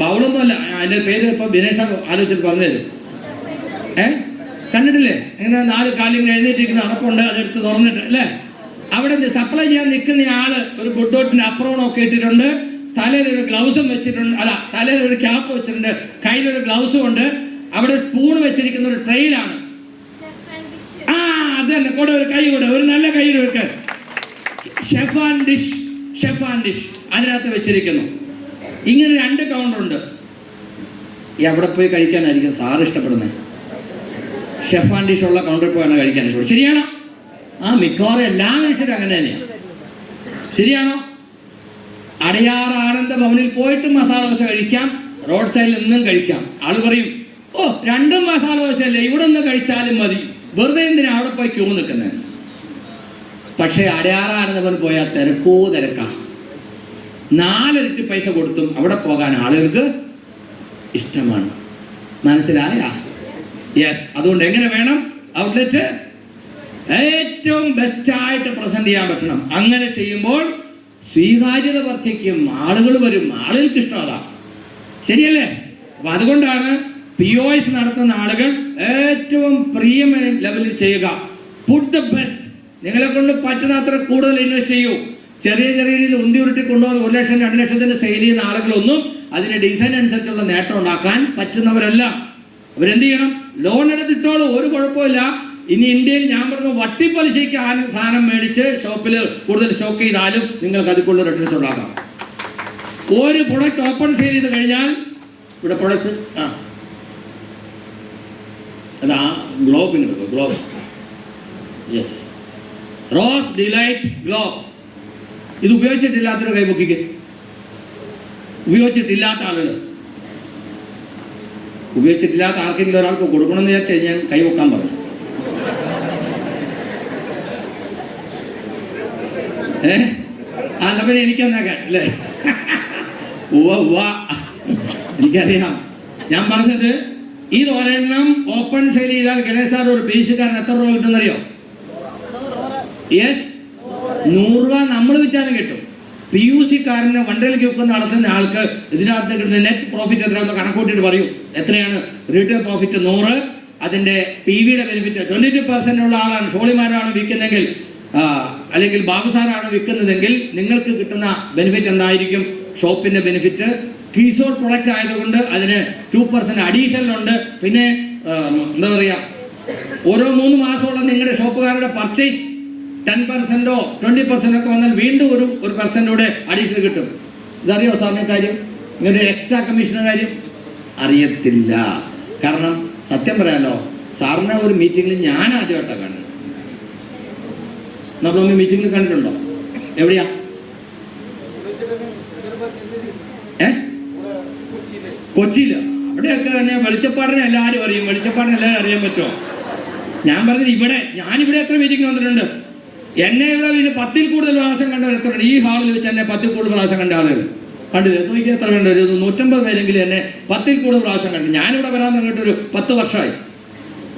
A: ബൗളൊന്നുമല്ല. അതിൻ്റെ പേര് ഇപ്പം ബിനേഷ് ആലോചിച്ചിട്ട് പറഞ്ഞുതരും. കണ്ടിട്ടില്ലേ? ഇങ്ങനെ 4 കാലിങ്ങനെ എഴുന്നേറ്റിരിക്കുന്ന അടപ്പുണ്ട്. അതെടുത്ത് തുറന്നിട്ട് അല്ലേ? അവിടെ സപ്ലൈ ചെയ്യാൻ നിൽക്കുന്ന ആള് ഒരു ഗുഡ് ഡോട്ടിന്റെ അപ്രോണൊക്കെ ഇട്ടിട്ടുണ്ട്. തലയിലൊരു ഗ്ലൗസും വെച്ചിട്ടുണ്ട്. അല്ല, തലയിലൊരു ക്യാപ്പ് വെച്ചിട്ടുണ്ട്. കയ്യിലൊരു ഗ്ലൗസും ഉണ്ട്. അവിടെ സ്പൂൺ വെച്ചിരിക്കുന്ന ഒരു ട്രെയിലാണ്. അത് തന്നെ. കൂടെ ഒരു കൈ കൂടെ, ഒരു നല്ല കൈ കൊടുക്കുക. ഷെഫ് ആൻഡ് ഡിഷ് അതിനകത്ത് വെച്ചിരിക്കുന്നു. ഇങ്ങനെ 2 കൗണ്ടറുണ്ട്. എവിടെ പോയി കഴിക്കാനായിരിക്കും സാറ് ഇഷ്ടപ്പെടുന്നത്? ഷെഫ് ആൻഡ് ഡിഷ് ഉള്ള കൗണ്ടറിൽ പോയാണ് കഴിക്കാൻ ഇഷ്ടപ്പെടും. ശരിയാണോ? മിക്കവാറും എല്ലാ മനുഷ്യരും അങ്ങനെ തന്നെയാണ്. ശരിയാണോ? അടയാർ ആനന്ദ ഭവനിൽ പോയിട്ട് മസാല ദോശ കഴിക്കാം. റോഡ് സൈഡിൽ നിന്നും കഴിക്കാം. ആള് പറയും, 2 മസാല ദോശയല്ലേ, ഇവിടെ നിന്ന് കഴിച്ചാലും മതി, വെറുതെ എന്തിനാ അവിടെ പോയി ക്യൂ നിൽക്കുന്നത്? പക്ഷേ അടയാർ ആനന്ദ ഭവനിൽ പോയാൽ തിരക്കാ. 4 ഇരട്ടി പൈസ കൊടുത്തും അവിടെ പോകാൻ ആളുകൾക്ക് ഇഷ്ടമാണ്. മനസ്സിലായ? യെസ്. അതുകൊണ്ട് എങ്ങനെ വേണം ഔട്ട്ലെറ്റ്? ഏറ്റവും ബെസ്റ്റായിട്ട് പ്രസന്റ് ചെയ്യാൻ പറ്റണം. അങ്ങനെ ചെയ്യുമ്പോൾ സ്വീകാര്യത വർദ്ധിക്കും. ആളുകൾ വരും. ആളുകൾക്ക് ഇഷ്ടം അതാ. ശരിയല്ലേ? അപ്പൊ അതുകൊണ്ടാണ് POS നടത്തുന്ന ആളുകൾ ഏറ്റവും പ്രീമിയം ലെവലിൽ ചെയ്യുക. Put the best. നിങ്ങളെ കൊണ്ട് പറ്റുന്ന അത്ര കൂടുതൽ ഇൻവെസ്റ്റ് ചെയ്യൂ. ചെറിയ രീതിയിൽ ഉന്തി ഉരുട്ടി കൊണ്ടുപോകുന്ന 1 ലക്ഷം 2 ലക്ഷത്തിന്റെ സെയിൽ ചെയ്യുന്ന ആളുകളൊന്നും അതിന്റെ ഡിസൈൻ അനുസരിച്ചുള്ള നേട്ടം ഉണ്ടാക്കാൻ പറ്റുന്നവരല്ല. അവരെന്ത് ചെയ്യണം? ലോൺ എടുത്തിട്ടോളൂ, ഒരു കുഴപ്പമില്ല. ഇനി ഇന്ത്യയിൽ ഞാൻ പറഞ്ഞ വട്ടിപ്പലിശയ്ക്ക് സാധനം മേടിച്ച് ഷോപ്പിൽ കൂടുതൽ സ്റ്റോക്ക് ചെയ്താലും നിങ്ങൾക്ക് അതിക്കുള്ള റിട്ടേൺസ് ഉണ്ടാക്കാം. ഒരു പ്രൊഡക്റ്റ് ഓപ്പൺ സെയിൽ ചെയ്ത് കഴിഞ്ഞാൽ ഇവിടെ പ്രൊഡക്റ്റ് അത് ഗ്ലോബിന് globe. Yes, rose delight globe. ഇത് ഉപയോഗിച്ചിട്ടില്ലാത്തൊരു കൈപൊക്കിക്ക്. ഉപയോഗിച്ചിട്ടില്ലാത്ത ആളുകൾ, ഉപയോഗിച്ചിട്ടില്ലാത്ത ആർക്കെങ്കിലും ഒരാൾക്ക് കൊടുക്കണമെന്ന് വിചാരിച്ചു കഴിഞ്ഞാൽ കൈവെക്കാൻ പറഞ്ഞു. എന്നാ പിന്നെ എനിക്കെന്നാക്കാൻ അല്ലേ? എനിക്കറിയാം. ഞാൻ പറഞ്ഞത് ഇത് ഒരെണ്ണം ഓപ്പൺ സെയിൽ ചെയ്താൽ ഗണേശ് സാർ ഒരു പീസുകാരൻ എത്ര രൂപ കിട്ടുന്നറിയോ? യെസ്, 100 രൂപ നമ്മൾ വിറ്റാലും കിട്ടും. PUC കാരന് വണ്ടയിലേക്ക് വെക്കുന്ന നടത്തുന്ന ആൾക്ക് ഇതിനകത്ത് കിട്ടുന്ന നെറ്റ് പ്രോഫിറ്റ് എത്രയാണെന്ന് കണക്കൂട്ടിയിട്ട് പറയും. എത്രയാണ് റീറ്റെയിൽ പ്രോഫിറ്റ്? 100. അതിന്റെ PV യുടെ ബെനിഫിറ്റ് 22% ഉള്ള ആളാണ്, ഷോളിമാരാണ് വിൽക്കുന്നെങ്കിൽ, അല്ലെങ്കിൽ ബാബു സാറാണ് വിൽക്കുന്നതെങ്കിൽ നിങ്ങൾക്ക് കിട്ടുന്ന ബെനിഫിറ്റ് എന്തായിരിക്കും? ഷോപ്പിന്റെ ബെനിഫിറ്റ് കീസോൾ പ്രൊഡക്റ്റ് ആയതുകൊണ്ട് അതിന് 2% അഡീഷണൽ ഉണ്ട്. പിന്നെ എന്താ പറയുക, ഓരോ 3 മാസമുള്ള നിങ്ങളുടെ ഷോപ്പുകാരുടെ പർച്ചേസ് 10%ഓ 20% ഒക്കെ വന്നാൽ വീണ്ടും ഒരു പെർസെൻറ്റൂടെ അഡീഷണൽ കിട്ടും. ഇതറിയോ സാറിന് കാര്യം? ഇങ്ങനെ എക്സ്ട്രാ കമ്മീഷൻ്റെ കാര്യം അറിയത്തില്ല. കാരണം സത്യം പറയാലോ, സാറിനെ ഒരു മീറ്റിങ്ങിൽ ഞാൻ ആദ്യമായിട്ടാണ് കാണുന്നത്. നമ്മളൊന്ന് മീറ്റിങ്ങിൽ കണ്ടിട്ടുണ്ടോ? എവിടെയാ? കൊച്ചിയില്. അവിടെയൊക്കെ തന്നെ വെളിച്ചപ്പാടിനെ എല്ലാവരും അറിയും. വെളിച്ചപ്പാടിനെ എല്ലാവരും അറിയാൻ പറ്റുമോ? ഞാൻ പറഞ്ഞത് ഞാനിവിടെ എത്ര മീറ്റിംഗ് വന്നിട്ടുണ്ട്. എന്നെ ഇവിടെ 10ൽ കൂടുതൽ പ്രാവശ്യം കണ്ടവർ എത്രയുണ്ട്? ഈ ഹാളിൽ വെച്ച് എന്നെ 10ൽ കൂടുതൽ പ്രാവശ്യം കണ്ട ആളുകൾ കണ്ടില്ല? നോക്കിയാൽ എത്ര വേണ്ട? ഒരു 150 പേരെങ്കിലും എന്നെ 10ൽ കൂടുതൽ പ്രാവശ്യം കണ്ടു. ഞാനിവിടെ വരാൻ തുടങ്ങിയിട്ട് ഒരു 10 വർഷമായി.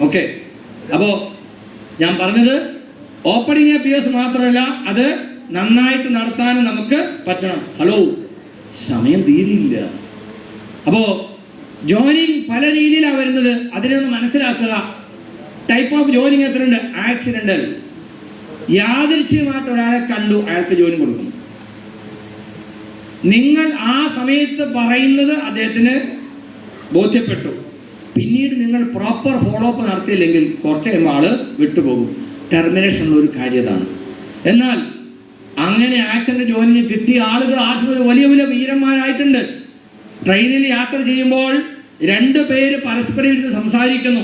A: ഓക്കെ, അപ്പോൾ ഞാൻ പറഞ്ഞത് ഓപ്പണിംഗ് POS മാത്രമല്ല, അത് നന്നായിട്ട് നടത്താനും നമുക്ക് പറ്റണം. ഹലോ, സമയം തീരില്ല. അപ്പോൾ ജോയിനിങ് പല രീതിയിലാണ് വരുന്നത്. അതിനെ ഒന്ന് മനസ്സിലാക്കുക. ടൈപ്പ് ഓഫ് ജോയിനിങ് എത്രയുണ്ട്? ആക്സിഡന്റൽ, യാദൃശ്ചികമായിട്ട് ഒരാളെ കണ്ടു, അയാൾക്ക് ജോയിൻ കൊടുക്കും. നിങ്ങൾ ആ സമയത്ത് പറയുന്നത് അദ്ദേഹത്തിന് ബോധ്യപ്പെട്ടു, പിന്നീട് നിങ്ങൾ പ്രോപ്പർ ഫോളോ അപ്പ് നടത്തിയില്ലെങ്കിൽ കുറച്ച് കഴിയുമ്പോൾ ആള് വിട്ടുപോകും. ടെർമിനേഷനുള്ള ഒരു കാര്യതാണ്. എന്നാൽ അങ്ങനെ ആക്സിഡന്റ് ജോയിനിങ് കിട്ടിയ ആളുകൾ വലിയ വലിയ വീരന്മാരായിട്ടുണ്ട്. ട്രെയിനിൽ യാത്ര ചെയ്യുമ്പോൾ 2 പേര് പരസ്പരം ഇരുന്ന് സംസാരിക്കുന്നു.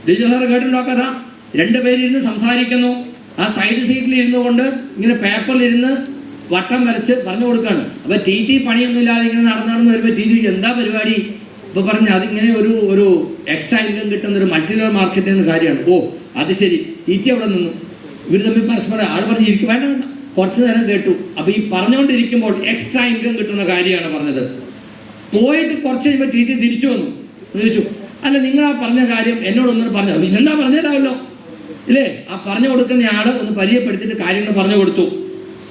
A: ഡിജോ സാർ കേട്ടിട്ടുണ്ടോ കഥ? 2 പേര് ഇരുന്ന് സംസാരിക്കുന്നു. ആ സൈഡ് സീറ്റിൽ ഇരുന്നു കൊണ്ട് ഇങ്ങനെ പേപ്പറിലിരുന്ന് വട്ടം വരച്ച് പറഞ്ഞു കൊടുക്കുകയാണ്. അപ്പൊ TT പണിയൊന്നും ഇല്ലാതെ ഇങ്ങനെ നടന്നു വരുമ്പോൾ TT എന്താ പരിപാടി? ഇപ്പൊ പറഞ്ഞ അതിങ്ങനെ ഒരു എക്സ്ട്രാ ഇൻകം കിട്ടുന്ന ഒരു മൾട്ടി ലെവൽ മാർക്കറ്റിംഗ് കാര്യമാണ്. ഓ അത് ശരി. TT അവിടെ നിന്നു. ഇവർ തമ്മിൽ പരസ്പരം ആൾ പറഞ്ഞ് ഇരിക്കും, വേണ്ട കുറച്ച് നേരം കേട്ടു. അപ്പൊ ഈ പറഞ്ഞുകൊണ്ടിരിക്കുമ്പോൾ എക്സ്ട്രാ ഇൻകം കിട്ടുന്ന കാര്യമാണ് പറഞ്ഞത്. പോയിട്ട് കുറച്ച് കഴിയുമ്പോൾ TT തിരിച്ചു വന്നു. ചോദിച്ചു, അല്ല നിങ്ങൾ ആ പറഞ്ഞ കാര്യം എന്നോടൊന്നും പറഞ്ഞു. പിന്നെന്താ പറഞ്ഞുതരാമല്ലോ ഇല്ലേ? ആ പറഞ്ഞു കൊടുക്കുന്ന ആള് ഒന്ന് പരിചയപ്പെടുത്തിയിട്ട് കാര്യങ്ങൾ പറഞ്ഞു കൊടുത്തു.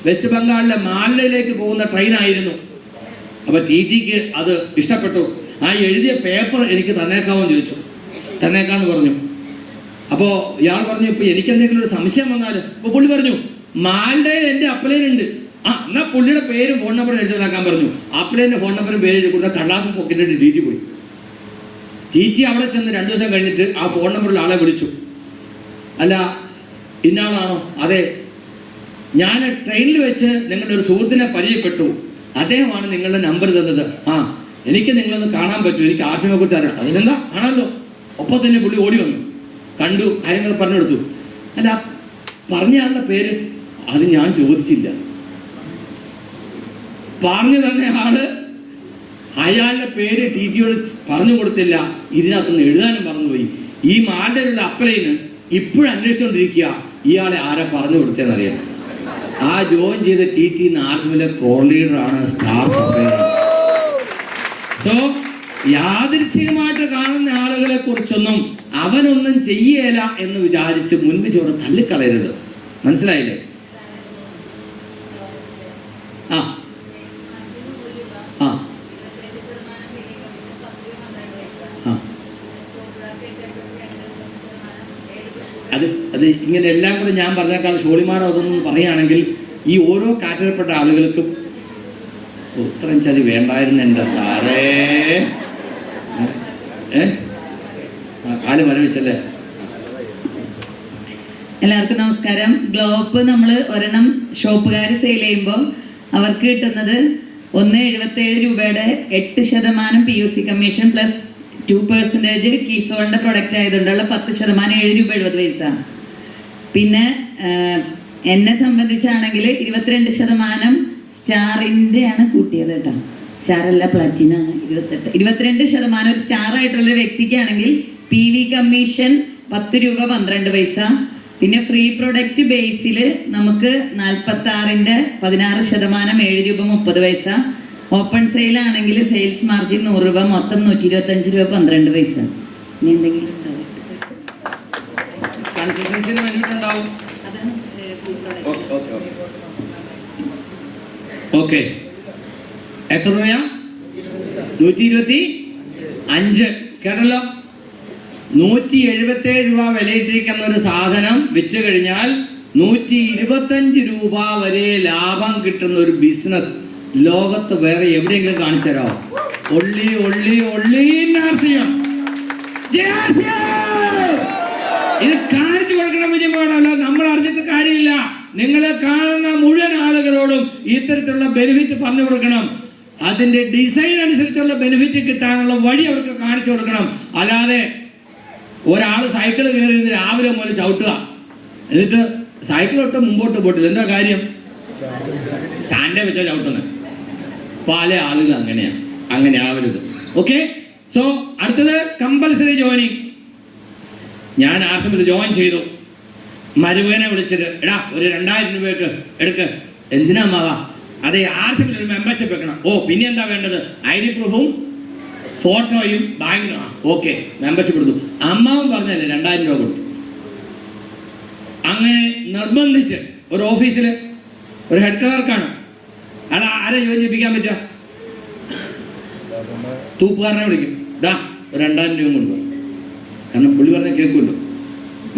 A: വെസ്റ്റ് ബംഗാളിലെ മാലിലേക്ക് പോകുന്ന ട്രെയിനായിരുന്നു. അപ്പൊ TTക്ക് അത് ഇഷ്ടപ്പെട്ടു. ആ എഴുതിയ പേപ്പർ എനിക്ക് തന്നേക്കാമെന്ന് ചോദിച്ചു. തന്നേക്കാന്ന് പറഞ്ഞു. അപ്പോൾ ഇയാൾ പറഞ്ഞു, ഇപ്പൊ എനിക്ക് എന്തെങ്കിലും ഒരു സംശയം വന്നാൽ? അപ്പൊ പുള്ളി പറഞ്ഞു, മാലിടയിൽ എൻ്റെ അപ്ലൈൻ ഉണ്ട്. എന്നാൽ പുള്ളിയുടെ പേരും ഫോൺ നമ്പറും എഴുതാക്കാൻ പറഞ്ഞു. അപ്ലൈൻ്റെ ഫോൺ നമ്പറും പേര് എഴുതി കൊടുത്ത കടലാസും പൊക്കിട്ടിട്ട് TT പോയി. TT അവിടെ ചെന്ന് 2 ദിവസം കഴിഞ്ഞിട്ട് ആ ഫോൺ നമ്പറിൽ ആളെ വിളിച്ചു. അല്ല ഇന്നാളാണോ? അതെ, ഞാൻ ട്രെയിനിൽ വെച്ച് നിങ്ങളുടെ ഒരു സുഹൃത്തിനെ പരിചയപ്പെട്ടു, അദ്ദേഹമാണ് നിങ്ങളുടെ നമ്പർ തന്നത്. എനിക്ക് നിങ്ങളൊന്ന് കാണാൻ പറ്റും, എനിക്ക് ആർസിനെ കുറിച്ച് അറിയാം. അതിനെന്താ, കാണാമല്ലോ. ഒപ്പം തന്നെ പുള്ളി ഓടി വന്നു, കണ്ടു, കാര്യങ്ങൾ പറഞ്ഞു കൊടുത്തു. അല്ല പറഞ്ഞ ആളുടെ പേര് അത് ഞാൻ ചോദിച്ചില്ല. പറഞ്ഞു തന്നെ ആള് അയാളുടെ പേര് TTയോട് പറഞ്ഞു കൊടുത്തില്ല. ഇതിനകത്തൊന്ന് എഴുതാനും മറന്നുപോയി. ഈ മാലിലുള്ള അപ്ലൈന് ഇപ്പോഴും അന്വേഷിച്ചുകൊണ്ടിരിക്കുക ഇയാളെ ആരെ പറഞ്ഞു കൊടുത്തതെന്നറിയാം. ആ ജോയിൻ ചെയ്ത TT ആർസിലെ കോർ ലീഡറാണ്, സ്റ്റാർ സപ്ലയറാണ്. സോ യാദൃച്ഛികമായിട്ട് കാണുന്ന ആളുകളെ കുറിച്ചൊന്നും അവനൊന്നും ചെയ്യേല എന്ന് വിചാരിച്ച് മുൻവിധിയോടെ തള്ളിക്കളയരുത്. മനസ്സിലായില്ലേ? അത് ഇങ്ങനെ എല്ലാം കൂടെ ഞാൻ പറഞ്ഞേക്കാൾ ഷോളിമാരോ അതൊന്നും പറയുകയാണെങ്കിൽ ഈ ഓരോ കാറ്റഗറിപ്പെട്ട ആളുകൾക്കും ഉത്തരം ചതി വേണ്ടായിരുന്നു എൻ്റെ സാറേ. കാല് മരവിച്ചല്ലേ.
D: എല്ലാവർക്കും നമസ്കാരം. ഗ്ലോപ്പ് നമ്മൾ ഒരെണ്ണം ഷോപ്പുകാർ സെയിൽ ചെയ്യുമ്പോൾ അവർക്ക് കിട്ടുന്നത് 177 രൂപയുടെ 8% PUC കമ്മീഷൻ പ്ലസ് 2% കീസോളിന്റെ പ്രൊഡക്റ്റ് ആയതുകൊണ്ടുള്ള 10% 7 രൂപ 70 പൈസ. പിന്നെ എന്നെ സംബന്ധിച്ചാണെങ്കിൽ 22% സ്റ്റാറിൻ്റെ ആണ് കൂട്ടിയത് കേട്ടോ. സ്റ്റാറല്ല, പ്ലാറ്റിനാണ്. 22% ഒരു സ്റ്റാർ ആയിട്ടുള്ള വ്യക്തിക്കാണെങ്കിൽ PV കമ്മീഷൻ 10 രൂപ 12 പൈസ. പിന്നെ ഫ്രീ പ്രൊഡക്റ്റ് ബേസിൽ നമുക്ക് 46ന്റെ 16% 7 രൂപ 30 പൈസ. ഓപ്പൺ സെയിൽ ആണെങ്കിൽ സെയിൽസ് മാർജിൻ 100 രൂപ, മൊത്തം 125 രൂപ 12 പൈസ. ഇനി എന്തെങ്കിലും ഉണ്ടോ?
A: കൺസിസ്റ്റൻസിന് വേണ്ടിയിട്ടുണ്ടാവും.
D: അതാണ് full product.
A: ഓക്കെ, എത്ര രൂപയാ? 125. കേട്ടല്ലോ, 177 രൂപ വിലയിട്ടിരിക്കുന്ന ഒരു സാധനം വിറ്റ് കഴിഞ്ഞാൽ 125 രൂപ വരെ ലാഭം കിട്ടുന്ന ഒരു ബിസിനസ് ലോകത്ത് വേറെ എവിടെയെങ്കിലും കാണിച്ചു തരാമോ? ഒള്ളി ഇത് കാണിച്ചു കൊടുക്കണം വിജയമാണല്ല, നമ്മൾ അറിഞ്ഞിട്ട് കാര്യമില്ല. നിങ്ങളെ കാണുന്ന മുഴുവൻ ആളുകളോടും ഇത്തരത്തിലുള്ള ബെനിഫിറ്റ് പറഞ്ഞു കൊടുക്കണം. അതിന്റെ ഡിസൈൻ അനുസരിച്ചുള്ള ബെനിഫിറ്റ് കിട്ടാനുള്ള വഴി അവർക്ക് കാണിച്ചു കൊടുക്കണം. അല്ലാതെ ഒരാൾ സൈക്കിൾ കയറി രാവിലെ മുതൽ ചവിട്ടുക, എന്നിട്ട് സൈക്കിൾ തൊട്ട് മുമ്പോട്ട് പോയിട്ടില്ല, എന്താ കാര്യം? സ്റ്റാൻഡേ വെച്ചാൽ ചവിട്ടുന്നത്. പല ആളുകൾ അങ്ങനെ ആവരുത്. ഓക്കെ, സോ അടുത്തത് കമ്പൽസറി ജോയിനിങ്. ഞാൻ ആശ്രമത്തിൽ ജോയിൻ ചെയ്തു. മരുമകനെ വിളിച്ചിട്ട്, എടാ ഒരു 2000 രൂപയ്ക്ക് എടുക്ക്. എന്തിനാ മാവാ? അതെ, ആശ്രമത്തിൽ ഒരു മെമ്പർഷിപ്പ് വെക്കണം. ഓ, പിന്നെ എന്താ വേണ്ടത്? ID പ്രൂഫും ഫോട്ടോയും ബാങ്കിനും. ഓക്കെ, മെമ്പർഷിപ്പ് എടുത്തു. അമ്മാവൻ പറഞ്ഞല്ലേ 2000 രൂപ കൊടുത്തു. അങ്ങനെ നിർബന്ധിച്ച് ഒരു ഓഫീസിൽ ഒരു ഹെഡ് ക്ലർക്കാണ്, അയാൾ ആരെ ജോയിൻ ചെയ്യിപ്പിക്കാൻ പറ്റുക? തൂപ്പുകാരനെ വിളിക്കും, ഡാ ഒരു 2000 രൂപ കൊണ്ടുപോകും. കാരണം പുള്ളി പറഞ്ഞാൽ കേൾക്കുമല്ലോ.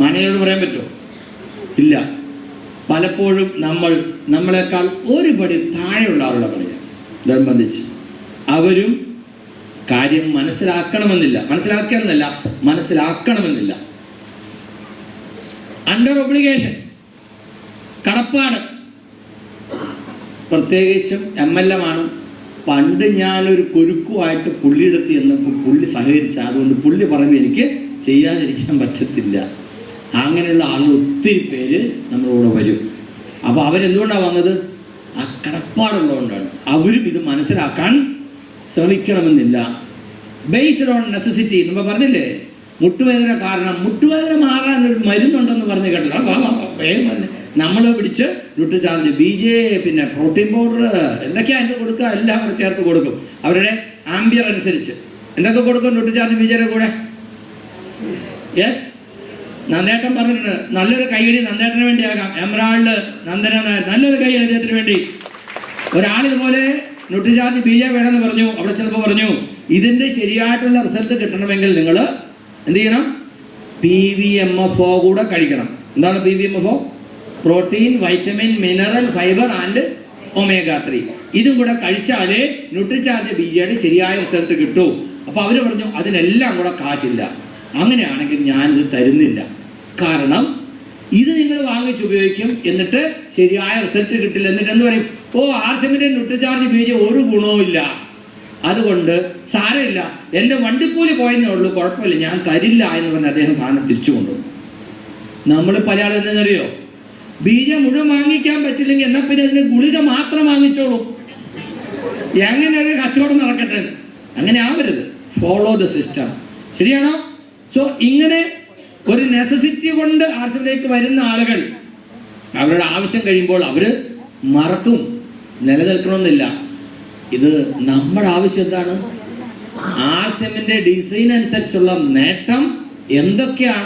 A: മാനേജരോട് പറയാൻ പറ്റുമോ? ഇല്ല. പലപ്പോഴും നമ്മളെക്കാൾ ഒരു പടി താഴെയുള്ള ആളുടെ പറയാം നിർബന്ധിച്ച്. അവരും കാര്യം മനസ്സിലാക്കണമെന്നില്ല. അണ്ടർ ഒബ്ലിഗേഷൻ, കടപ്പാട്. പ്രത്യേകിച്ചും MLM ആണ്. പണ്ട് ഞാനൊരു കുരുക്കുമായിട്ട് പുള്ളിയെടുത്ത് ചെന്നപ്പോൾ പുള്ളി സഹകരിച്ച, അതുകൊണ്ട് പുള്ളി പറയുമ്പോൾ എനിക്ക് ചെയ്യാതിരിക്കാൻ പറ്റത്തില്ല. അങ്ങനെയുള്ള ആളുകൾ ഒത്തിരി പേര് നമ്മളോട് വരും. അപ്പോൾ അവരെന്തുകൊണ്ടാണ് വന്നത്? ആ കടപ്പാടുള്ളതുകൊണ്ടാണ്. അവരും ഇത് മനസ്സിലാക്കാൻ ശ്രമിക്കണമെന്നില്ല. Based on necessity. നമ്മൾ പറഞ്ഞില്ലേ, മുട്ടുവേദന കാരണം, മുട്ടുവേദന മാറാൻ ഒരു മരുന്നുണ്ടെന്ന് പറഞ്ഞ് കേട്ടില്ല. വേഗം തന്നെ നമ്മൾ പിടിച്ച് ന്യൂട്രിചാർജ്, BJ, പിന്നെ പ്രോട്ടീൻ പൗഡർ, എന്തൊക്കെയാണ് അതിന് കൊടുക്കുക, എല്ലാം കൂടെ ചേർത്ത് കൊടുക്കും. അവരുടെ ആംബിയർ അനുസരിച്ച് എന്തൊക്കെ കൊടുക്കും ന്യൂട്രിചാർജ് BJയുടെ കൂടെ? യെസ്, നന്ദേട്ടൻ പറഞ്ഞിട്ടുണ്ട്. നല്ലൊരു കൈയടി നന്ദേട്ടന് വേണ്ടി ആകാം. എമറാൾഡ് നന്ദന നായർ, നല്ലൊരു കൈയടി അദ്ദേഹത്തിന് വേണ്ടി. ഒരാളിതുപോലെ ന്യൂട്രിചാർജ് BJ വേണമെന്ന് പറഞ്ഞു. അവിടെ ചിലപ്പോൾ പറഞ്ഞു, ഇതിൻ്റെ ശരിയായിട്ടുള്ള റിസൾട്ട് കിട്ടണമെങ്കിൽ നിങ്ങൾ എന്ത് ചെയ്യണം? PVMFO കൂടെ കഴിക്കണം. എന്താണ് PVMFO? Protein, vitamin, mineral, fibre and omega-3. ഇതും കൂടെ കഴിച്ചാലേ ന്യൂട്രിചാർജ് BJയുടെ ശരിയായ റിസൾട്ട് കിട്ടൂ. അപ്പോൾ അവർ പറഞ്ഞു അതിനെല്ലാം കൂടെ കാശില്ല. അങ്ങനെയാണെങ്കിൽ ഞാനിത് തരുന്നില്ല. കാരണം ഇത് നിങ്ങൾ വാങ്ങിച്ചുപയോഗിക്കും, എന്നിട്ട് ശരിയായ റിസൾട്ട് കിട്ടില്ല. എന്നിട്ട് എന്ത് പറയും? ഓ, ആർസെമിൻ്റെ ന്യൂട്രിചാർജ് BJ ഒരു ഗുണവും ഇല്ല, അതുകൊണ്ട് സാരമില്ല, എൻ്റെ വണ്ടിക്കൂലി പോയെന്നേ ഉള്ളൂ, കുഴപ്പമില്ല, ഞാൻ തരില്ല എന്ന് പറഞ്ഞ് അദ്ദേഹം സാധനം തിരിച്ചു കൊണ്ടുവന്നു. നമ്മൾ പല ആളും എന്താണെന്നറിയോ? BJ മുഴുവൻ വാങ്ങിക്കാൻ പറ്റില്ലെങ്കിൽ എന്നാൽ പിന്നെ അതിന് ഗുളിക മാത്രം വാങ്ങിച്ചോളൂ. എങ്ങനെ ഒരു കച്ചവടം നടക്കട്ടെ. അങ്ങനെ ആവരുത്. Follow the system. ശരിയാണോ? സോ ഇങ്ങനെ ഒരു നെസസിറ്റി കൊണ്ട് ആർട്സിലേക്ക് വരുന്ന ആളുകൾ അവരുടെ ആവശ്യം കഴിയുമ്പോൾ അവർ മറക്കും. നിലനിൽക്കണമെന്നില്ല. ഇത് നമ്മുടെ ആവശ്യം എന്താണ്? ആർസിഎമ്മിന്റെ ഡിസൈൻ അനുസരിച്ചുള്ള നേട്ടം എന്തൊക്കെയാണ്